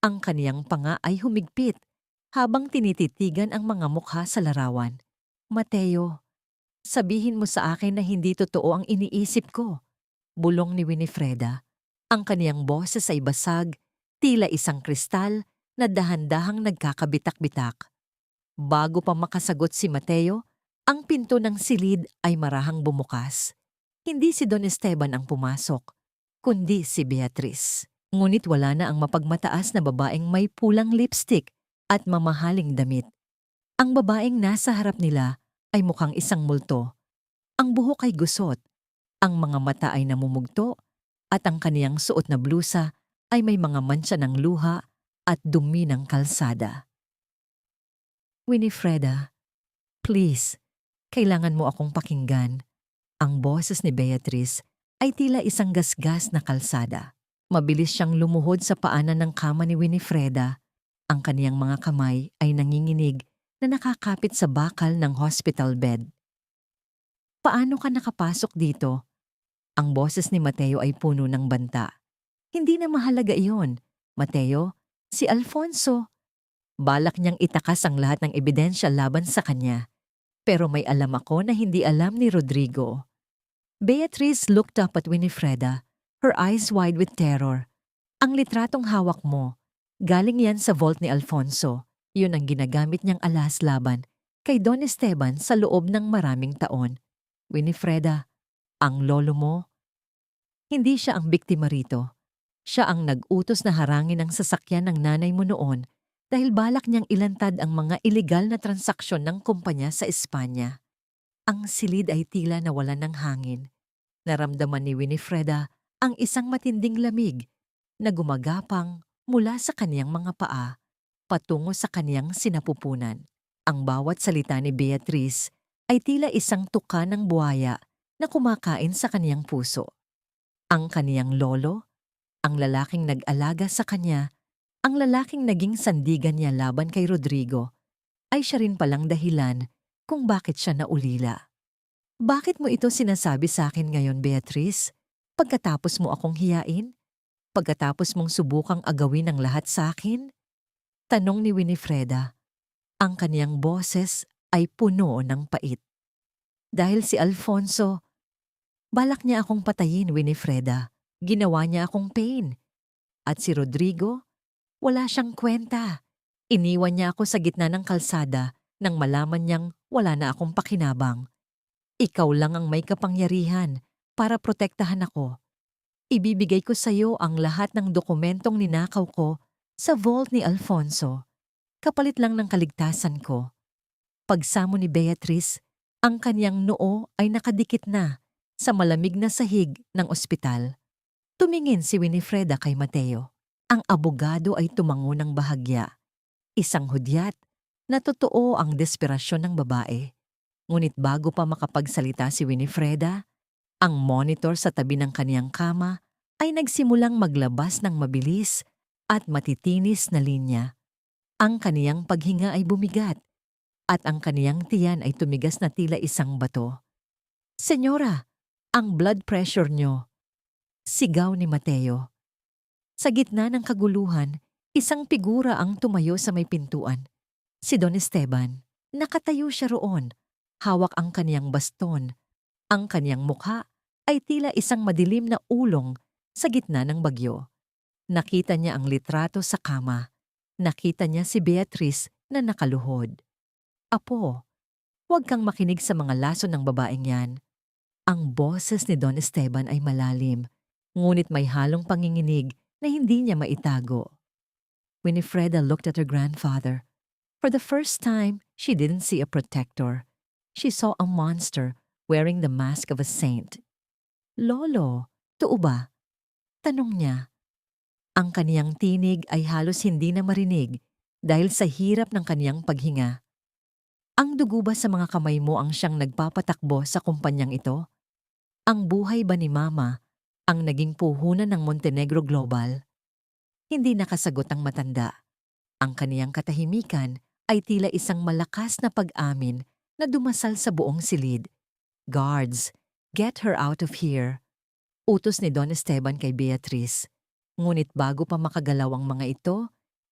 Ang kaniyang panga ay humigpit habang tinititigan ang mga mukha sa larawan. "Mateo, sabihin mo sa akin na hindi totoo ang iniisip ko," bulong ni Winifreda. Ang kaniyang boses ay basag, tila isang kristal na dahan-dahang nagkakabitak-bitak. Bago pa makasagot si Mateo, ang pinto ng silid ay marahang bumukas. Hindi si Don Esteban ang pumasok, kundi si Beatriz. Ngunit wala na ang mapagmataas na babaeng may pulang lipstick at mamahaling damit. Ang babaeng nasa harap nila ay mukhang isang multo. Ang buhok ay gusot, ang mga mata ay namumugto, at ang kaniyang suot na blusa ay may mga mantsa ng luha at dumi ng kalsada. "Winifreda, please, kailangan mo akong pakinggan." Ang boses ni Beatriz ay tila isang gasgas na kalsada. Mabilis siyang lumuhod sa paanan ng kama ni Winifreda. Ang kaniyang mga kamay ay nanginginig na nakakapit sa bakal ng hospital bed. "Paano ka nakapasok dito?" Ang boses ni Mateo ay puno ng banta. "Hindi na mahalaga iyon, Mateo. Si Alfonso." Balak niyang itakas ang lahat ng ebidensya laban sa kanya. Pero may alam ako na hindi alam ni Rodrigo. Beatriz looked up at Winifreda, her eyes wide with terror. "Ang litratong hawak mo, galing yan sa vault ni Alfonso. Yun ang ginagamit niyang alas laban kay Don Esteban sa loob ng maraming taon. Winifreda, ang lolo mo, hindi siya ang biktima rito. Siya ang nag-utos na harangin ang sasakyan ng nanay mo noon dahil balak niyang ilantad ang mga ilegal na transaksyon ng kumpanya sa Espanya." Ang silid ay tila nawalan ng hangin. Naramdaman ni Winifreda ang isang matinding lamig na gumagapang mula sa kaniyang mga paa patungo sa kaniyang sinapupunan. Ang bawat salita ni Beatriz ay tila isang tuka ng buhaya na kumakain sa kaniyang puso. Ang kaniyang lolo, ang lalaking nag-alaga sa kanya, ang lalaking naging sandigan niya laban kay Rodrigo, ay siya rin palang dahilan kung bakit siya naulila. "Bakit mo ito sinasabi sa akin ngayon, Beatriz? Pagkatapos mo akong hiyain? pagkatapos mong subukang agawin ang lahat sa akin? Tanong ni Winifreda. Ang kaniyang boses ay puno ng pait. Dahil si Alfonso, balak niya akong patayin, Winifreda. Ginawa niya akong pain. At si Rodrigo, wala siyang kwenta. Iniwan niya ako sa gitna ng kalsada nang malaman niyang wala na akong pakinabang. Ikaw lang ang may kapangyarihan para protektahan ako. Ibibigay ko sa iyo ang lahat ng dokumentong ninakaw ko sa vault ni Alfonso. Kapalit lang ng kaligtasan ko. Pagsamo ni Beatrice, ang kaniyang noo ay nakadikit na sa malamig na sahig ng ospital. Tumingin si Winifreda kay Mateo. Ang abogado ay tumango ng bahagya. Isang hudyat na totoo ang desperasyon ng babae. Ngunit bago pa makapagsalita si Winifreda, ang monitor sa tabi ng kaniyang kama ay nagsimulang maglabas ng mabilis at matitinis na linya. Ang kaniyang paghinga ay bumigat at ang kaniyang tiyan ay tumigas na tila isang bato. Senyora, ang blood pressure niyo. Sigaw ni Mateo. Sa gitna ng kaguluhan, isang figura ang tumayo sa may pintuan. Si Don Esteban. Nakatayo siya roon. Hawak ang kaniyang baston. Ang kaniyang mukha ay tila isang madilim na ulong sa gitna ng bagyo. Nakita niya ang litrato sa kama. Nakita niya si Beatrice na nakaluhod. Apo, huwag kang makinig sa mga lason ng babaeng yan. Ang boses ni Don Esteban ay malalim, ngunit may halong panginginig na hindi niya maitago. Winifreda looked at her grandfather. For the first time, she didn't see a protector. She saw a monster wearing the mask of a saint. Lolo, tuo ba? Tanong niya. Ang kaniyang tinig ay halos hindi na marinig dahil sa hirap ng kaniyang paghinga. Ang dugo ba sa mga kamay mo ang siyang nagpapatakbo sa kumpanyang ito? Ang buhay ba ni Mama ang naging puhunan ng Montenegro Global? Hindi nakasagot ang matanda. Ang kaniyang katahimikan ay tila isang malakas na pag-amin na dumasal sa buong silid. Guards, get her out of here. Utos ni Don Esteban kay Beatrice. Ngunit bago pa makagalaw ang mga ito,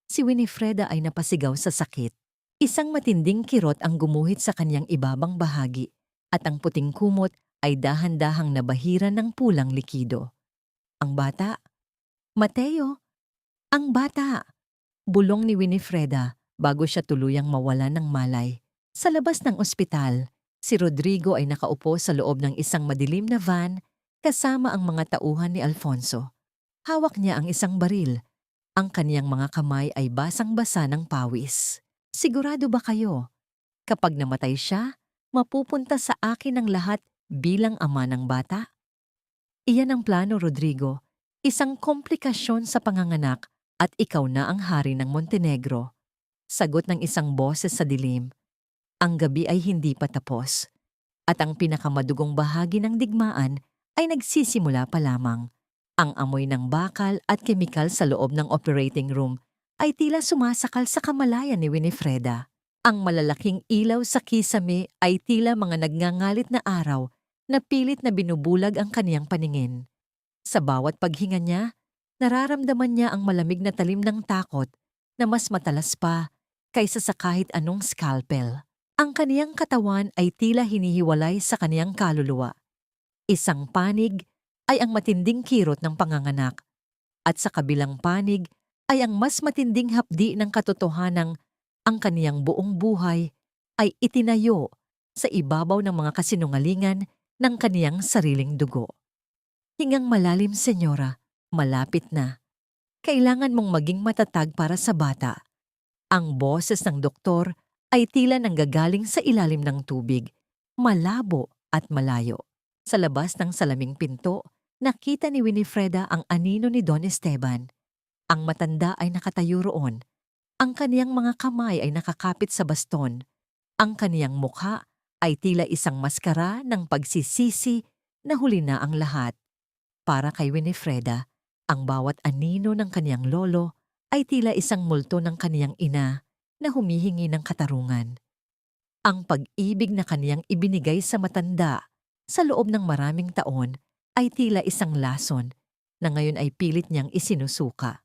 si Winifreda ay napasigaw sa sakit. Isang matinding kirot ang gumuhit sa kanyang ibabang bahagi at ang puting kumot ay dahan-dahang nabahiran ng pulang likido. Ang bata? Mateo! Ang bata! Bulong ni Winifreda bago siya tuluyang mawalan ng malay. Sa labas ng ospital, si Rodrigo ay nakaupo sa loob ng isang madilim na van kasama ang mga tauhan ni Alfonso. Hawak niya ang isang baril. Ang kaniyang mga kamay ay basang-basa ng pawis. Sigurado ba kayo? Kapag namatay siya, mapupunta sa akin ang lahat bilang ama ng bata? Iyan ang plano, Rodrigo. Isang komplikasyon sa panganganak at ikaw na ang hari ng Montenegro. Sagot ng isang boses sa dilim. Ang gabi ay hindi pa tapos. At ang pinakamadugong bahagi ng digmaan ay nagsisimula pa lamang. Ang amoy ng bakal at kemikal sa loob ng operating room ay tila sumasakal sa kamalayan ni Winifreda. Ang malalaking ilaw sa kisame ay tila mga nagngangalit na araw na pilit na binubulag ang kaniyang paningin. Sa bawat paghinga niya, nararamdaman niya ang malamig na talim ng takot na mas matalas pa kaysa sa kahit anong scalpel. Ang kaniyang katawan ay tila hinihiwalay sa kaniyang kaluluwa. Isang panig ay ang matinding kirot ng panganganak at sa kabilang panig ay ang mas matinding hapdi ng katotohanang ang kaniyang buong buhay ay itinayo sa ibabaw ng mga kasinungalingan ng kaniyang sariling dugo. Hingang malalim, senyora, malapit na. Kailangan mong maging matatag para sa bata. Ang boses ng doktor ay tila nanggagaling sa ilalim ng tubig, malabo at malayo. Sa labas ng salaming pinto, nakita ni Winifreda ang anino ni Don Esteban. Ang matanda ay nakatayo roon. Ang kaniyang mga kamay ay nakakapit sa baston. Ang kaniyang mukha ay tila isang maskara ng pagsisisi na huli na ang lahat. Para kay Winifreda, ang bawat anino ng kaniyang lolo ay tila isang multo ng kaniyang ina na humihingi ng katarungan. Ang pag-ibig na kaniyang ibinigay sa matanda sa loob ng maraming taon ay tila isang lason na ngayon ay pilit niyang isinusuka.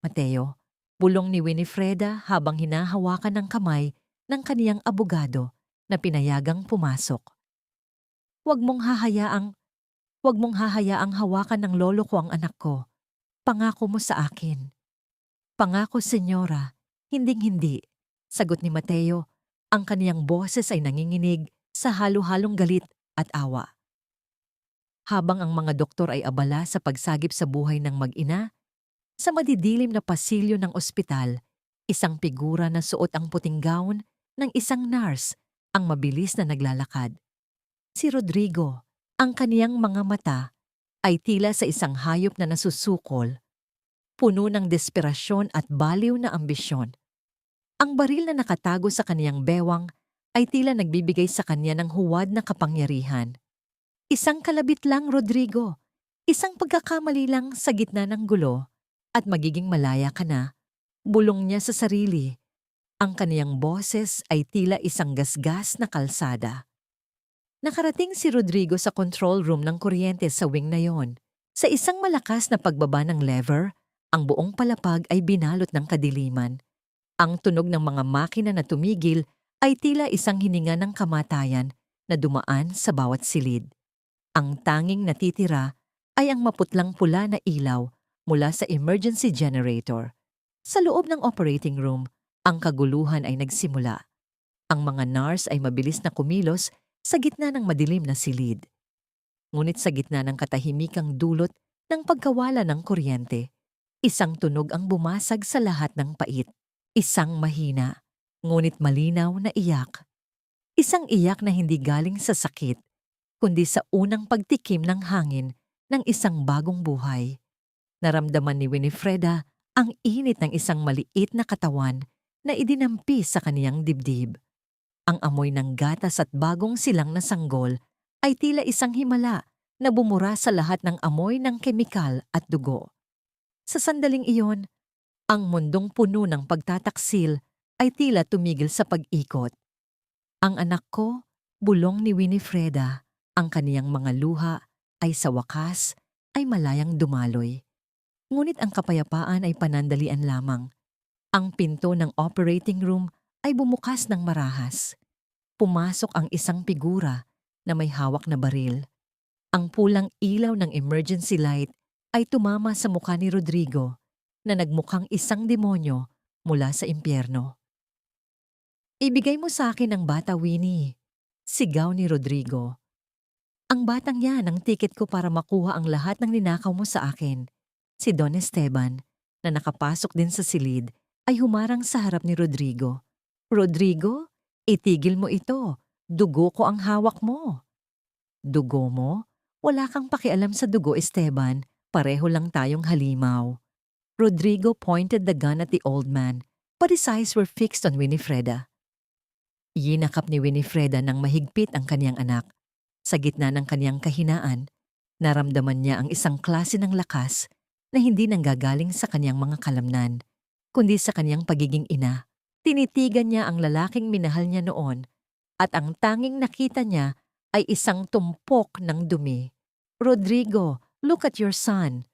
Mateo, bulong ni Winifreda habang hinahawakan ng kamay ng kaniyang abogado na pinayagang pumasok. Huwag mong hahayaang, huwag mong hahayaang hawakan ng lolo ko ang anak ko. Pangako mo sa akin. Pangako, senyora. Hinding-hindi, sagot ni Mateo. Ang kaniyang boses ay nanginginig sa halo-halong galit at awa. Habang ang mga doktor ay abala sa pagsagip sa buhay ng mag-ina, sa madidilim na pasilyo ng ospital, isang figura na suot ang puting gown ng isang nurse ang mabilis na naglalakad. Si Rodrigo, ang kaniyang mga mata ay tila sa isang hayop na nasusukol, puno ng desperasyon at baliw na ambisyon. Ang baril na nakatago sa kaniyang bewang ay tila nagbibigay sa kanya ng huwad na kapangyarihan. Isang kalabit lang, Rodrigo. Isang pagkakamali lang sa gitna ng gulo at magiging malaya ka na, bulong niya sa sarili. Ang kaniyang boses ay tila isang gasgas na kalsada. Nakarating si Rodrigo sa control room ng kuryente sa wing na yon. Sa isang malakas na pagbaba ng lever, ang buong palapag ay binalot ng kadiliman. Ang tunog ng mga makina na tumigil ay tila isang hininga ng kamatayan na dumaan sa bawat silid. Ang tanging natitira ay ang maputlang pula na ilaw mula sa emergency generator. Sa loob ng operating room, ang kaguluhan ay nagsimula. Ang mga nurse ay mabilis na kumilos sa gitna ng madilim na silid. Ngunit sa gitna ng katahimikang dulot ng pagkawala ng kuryente, isang tunog ang bumasag sa lahat ng pait. Isang mahina, ngunit malinaw na iyak. Isang iyak na hindi galing sa sakit, kundi sa unang pagtikim ng hangin ng isang bagong buhay. Naramdaman ni Winifreda ang init ng isang maliit na katawan na idinampi sa kaniyang dibdib. Ang amoy ng gatas at bagong silang na sanggol ay tila isang himala na bumura sa lahat ng amoy ng kemikal at dugo. Sa sandaling iyon, ang mundong puno ng pagtataksil ay tila tumigil sa pag-ikot. Ang anak ko, bulong ni Winifreda, ang kaniyang mga luha ay sa wakas ay malayang dumaloy. Ngunit ang kapayapaan ay panandalian lamang. Ang pinto ng operating room ay bumukas ng marahas. Pumasok ang isang figura na may hawak na baril. Ang pulang ilaw ng emergency light ay tumama sa mukha ni Rodrigo na nagmukhang isang demonyo mula sa impyerno. "Ibigay mo sa akin ang bata, Winnie," sigaw ni Rodrigo. "Ang batang yan ang tiket ko para makuha ang lahat ng ninakaw mo sa akin." Si Don Esteban, na nakapasok din sa silid, ay humarang sa harap ni Rodrigo. "Rodrigo, itigil mo ito. Dugo ko ang hawak mo." "Dugo mo? Wala kang pakialam sa dugo, Esteban. Pareho lang tayong halimaw." Rodrigo pointed the gun at the old man, but his eyes were fixed on Winifreda. Yinakap ni Winifreda ng mahigpit ang kaniyang anak. Sa gitna ng kaniyang kahinaan, naramdaman niya ang isang klase ng lakas na hindi nanggagaling sa kaniyang mga kalamnan, kundi sa kaniyang pagiging ina. Tinitigan niya ang lalaking minahal niya noon at ang tanging nakita niya ay isang tumpok ng dumi. "Rodrigo, look at your son,"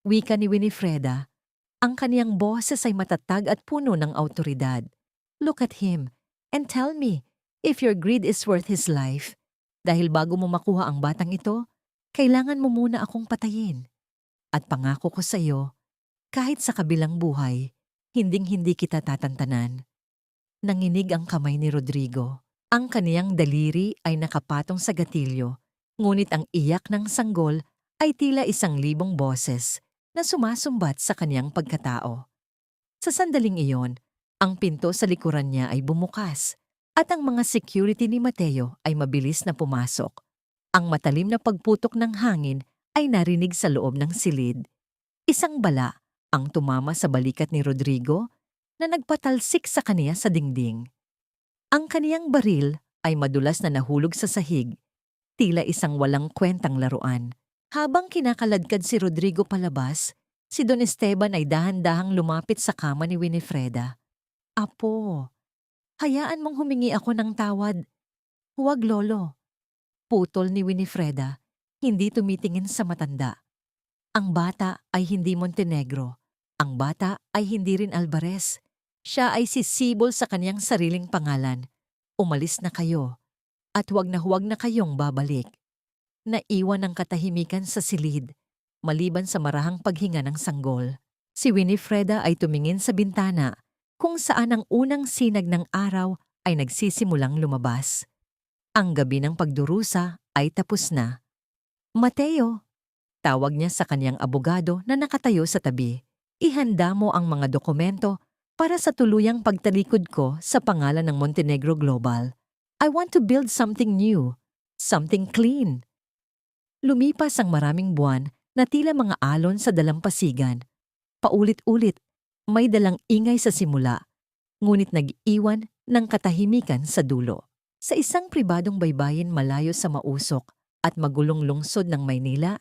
wika ni Winifreda. Ang kaniyang boses ay matatag at puno ng awtoridad. "Look at him and tell me if your greed is worth his life. Dahil bago mo makuha ang batang ito, kailangan mo muna akong patayin. At pangako ko sa iyo, kahit sa kabilang buhay, hinding-hindi kita tatantanan." Nanginig ang kamay ni Rodrigo. Ang kaniyang daliri ay nakapatong sa gatilyo, ngunit ang iyak ng sanggol ay tila 1,000 boses na sumasumbat sa kaniyang pagkatao. Sa sandaling iyon, ang pinto sa likuran niya ay bumukas at ang mga security ni Mateo ay mabilis na pumasok. Ang matalim na pagputok ng hangin ay narinig sa loob ng silid. Isang bala ang tumama sa balikat ni Rodrigo na nagpatalsik sa kaniya sa dingding. Ang kaniyang baril ay madulas na nahulog sa sahig, tila isang walang kwentang laruan. Habang kinakaladkad si Rodrigo palabas, si Don Esteban ay dahan-dahang lumapit sa kama ni Winifreda. "Apo, hayaan mong humingi ako ng tawad." "Huwag, Lolo." Putol ni Winifreda, hindi tumitingin sa matanda. Ang bata ay hindi Montenegro. Ang bata ay hindi rin Alvarez. Siya ay sisibol sa kanyang sariling pangalan. Umalis na kayo at huwag na kayong babalik. Naiwan ang katahimikan sa silid, maliban sa marahang paghinga ng sanggol. Si Winifreda ay tumingin sa bintana kung saan ang unang sinag ng araw ay nagsisimulang lumabas. Ang gabi ng pagdurusa ay tapos na. Mateo, tawag niya sa kanyang abogado na nakatayo sa tabi. Ihanda mo ang mga dokumento para sa tuluyang pagtalikod ko sa pangalan ng Montenegro Global. I want to build something new, something clean. Lumipas ang maraming buwan na tila mga alon sa dalampasigan. Paulit-ulit, may dalang ingay sa simula, ngunit nag-iwan ng katahimikan sa dulo. Sa isang pribadong baybayin malayo sa mausok at magulong lungsod ng Maynila,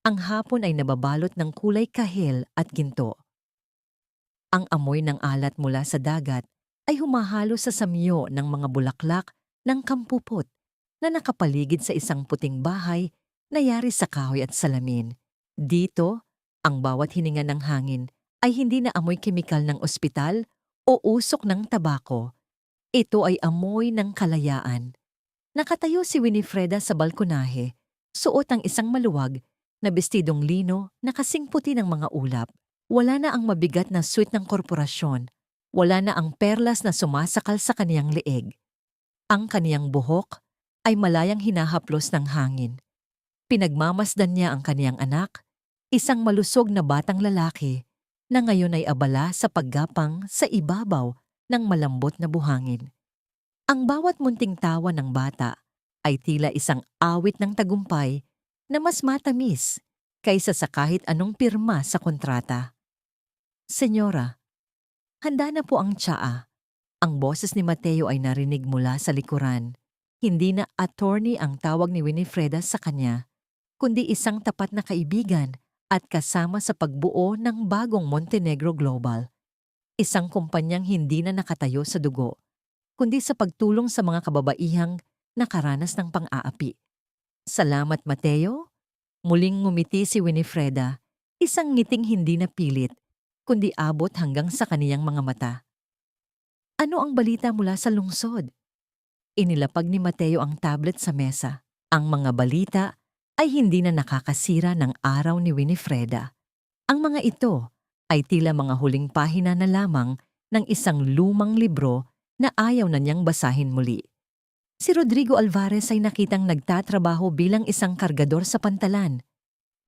ang hapon ay nababalot ng kulay kahel at ginto. Ang amoy ng alat mula sa dagat ay humahalo sa samyo ng mga bulaklak ng kampupot na nakapaligid sa isang puting bahay na yari sa kahoy at salamin. Dito, ang bawat hininga ng hangin ay hindi na amoy kemikal ng ospital o usok ng tabako. Ito ay amoy ng kalayaan. Nakatayo si Winifreda sa balkonahe, suot ang isang maluwag na bestidong lino na kasing puti ng mga ulap. Wala na ang mabigat na suit ng korporasyon. Wala na ang perlas na sumasakal sa kaniyang leeg. Ang kaniyang buhok ay malayang hinahaplos ng hangin. Pinagmamasdan niya ang kaniyang anak, isang malusog na batang lalaki na ngayon ay abala sa paggapang sa ibabaw ng malambot na buhangin. Ang bawat munting tawa ng bata ay tila isang awit ng tagumpay na mas matamis kaysa sa kahit anong pirma sa kontrata. Senyora, handa na po ang tsaa. Ang boses ni Mateo ay narinig mula sa likuran. Hindi na attorney ang tawag ni Winifreda sa kanya, kundi isang tapat na kaibigan at kasama sa pagbuo ng bagong Montenegro Global. Isang kumpanyang hindi na nakatayo sa dugo, kundi sa pagtulong sa mga kababaihang nakaranas ng pang-aapi. Salamat, Mateo. Muling ngumiti si Winifreda, isang ngiting hindi napilit, kundi abot hanggang sa kaniyang mga mata. Ano ang balita mula sa lungsod? Inilapag ni Mateo ang tablet sa mesa. Ang mga balita ay hindi na nakakasira ng araw ni Winifreda. Ang mga ito ay tila mga huling pahina na lamang ng isang lumang libro na ayaw na niyang basahin muli. Si Rodrigo Alvarez ay nakitang nagtatrabaho bilang isang kargador sa pantalan.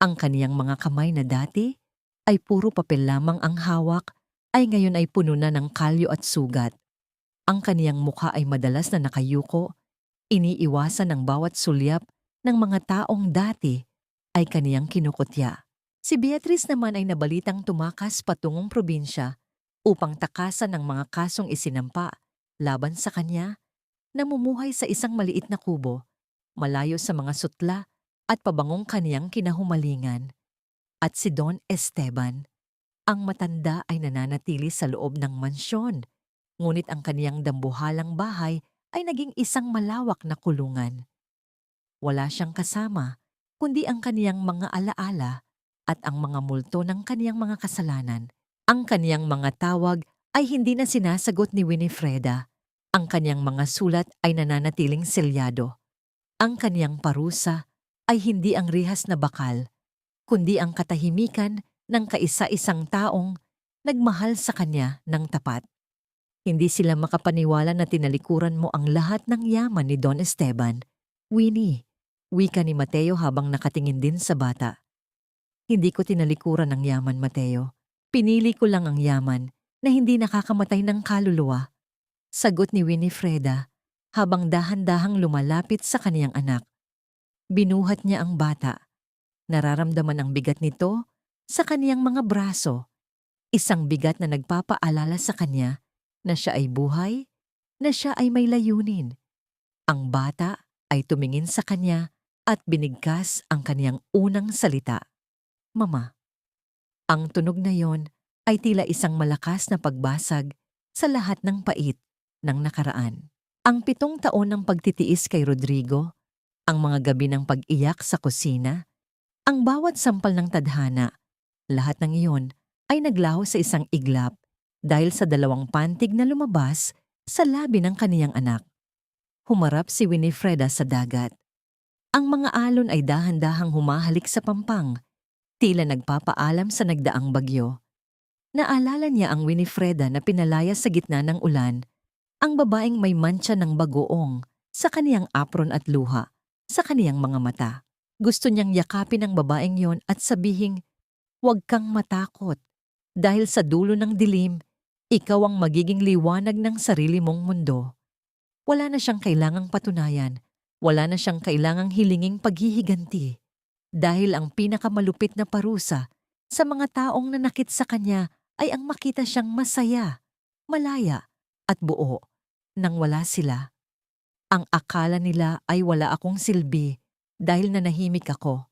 Ang kaniyang mga kamay na dati ay puro papel lamang ang hawak ay ngayon ay puno na ng kalyo at sugat. Ang kaniyang mukha ay madalas na nakayuko, iniiwasan ng bawat sulyap ng mga taong dati ay kaniyang kinukutya. Si Beatrice naman ay nabalitang tumakas patungong probinsya upang takasan ng mga kasong isinampa laban sa kanya, namumuhay sa isang maliit na kubo, malayo sa mga sutla at pabangong kaniyang kinahumalingan. At si Don Esteban, ang matanda ay nananatili sa loob ng mansyon, ngunit ang kaniyang dambuhalang bahay ay naging isang malawak na kulungan. Wala siyang kasama, kundi ang kaniyang mga alaala at ang mga multo ng kaniyang mga kasalanan. Ang kaniyang mga tawag ay hindi na sinasagot ni Winifreda. Ang kaniyang mga sulat ay nananatiling selyado. Ang kaniyang parusa ay hindi ang rihas na bakal, kundi ang katahimikan ng kaisa-isang taong nagmahal sa kanya ng tapat. Hindi sila makapaniwala na tinalikuran mo ang lahat ng yaman ni Don Esteban. Winnie, wika ni Mateo habang nakatingin din sa bata. Hindi ko tinalikuran ang yaman, Mateo. Pinili ko lang ang yaman na hindi nakakamatay ng kaluluwa. Sagot ni Winifreda habang dahan-dahang lumalapit sa kaniyang anak. Binuhat niya ang bata. Nararamdaman ang bigat nito sa kaniyang mga braso. Isang bigat na nagpapaalala sa kanya na siya ay buhay, na siya ay may layunin. Ang bata ay tumingin sa kanya at binigkas ang kaniyang unang salita. Mama. Ang tunog na yon ay tila isang malakas na pagbasag sa lahat ng pait ng nakaraan. Ang 7 taon ng pagtitiis kay Rodrigo, ang mga gabi ng pag-iyak sa kusina, Ang bawat sampal ng tadhana, lahat ng iyon ay naglaho sa isang iglap dahil sa dalawang pantig na lumabas sa labi ng kaniyang anak. Humarap si Winifreda sa dagat. Ang mga alon ay dahan-dahang humahalik sa pampang, tila nagpapaalam sa nagdaang bagyo. Naalala niya ang Winifreda na pinalaya sa gitna ng ulan, ang babaeng may mantsa ng bagoong sa kaniyang apron at luha, sa kaniyang mga mata. Gusto niyang yakapin ang babaeng yon at sabihing, "Huwag kang matakot. Dahil sa dulo ng dilim, ikaw ang magiging liwanag ng sarili mong mundo." Wala na siyang kailangang patunayan. Wala na siyang kailangang hilinging paghihiganti. Dahil ang pinakamalupit na parusa sa mga taong nanakit sa kanya ay ang makita siyang masaya, malaya, at buo nang wala sila. Ang akala nila ay wala akong silbi dahil nanahimik ako.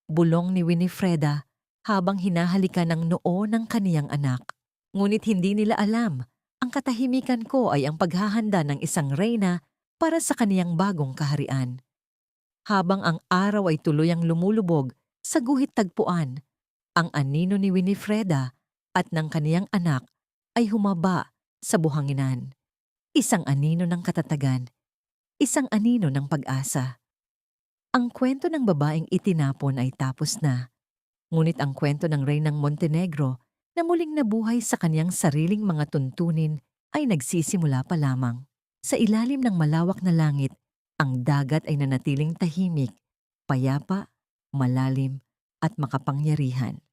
Bulong ni Winifreda habang hinahalikan ng noo ng kaniyang anak. Ngunit hindi nila alam, ang katahimikan ko ay ang paghahanda ng isang reyna para sa kaniyang bagong kaharian. Habang ang araw ay tuluyang lumulubog sa guhit tagpuan, ang anino ni Winifreda at ng kaniyang anak ay humaba sa buhanginan. Isang anino ng katatagan, isang anino ng pag-asa. Ang kwento ng babaeng itinapon ay tapos na, ngunit ang kwento ng Reynang Montenegro na muling nabuhay sa kaniyang sariling mga tuntunin ay nagsisimula pa lamang. Sa ilalim ng malawak na langit, ang dagat ay nanatiling tahimik, payapa, malalim, at makapangyarihan.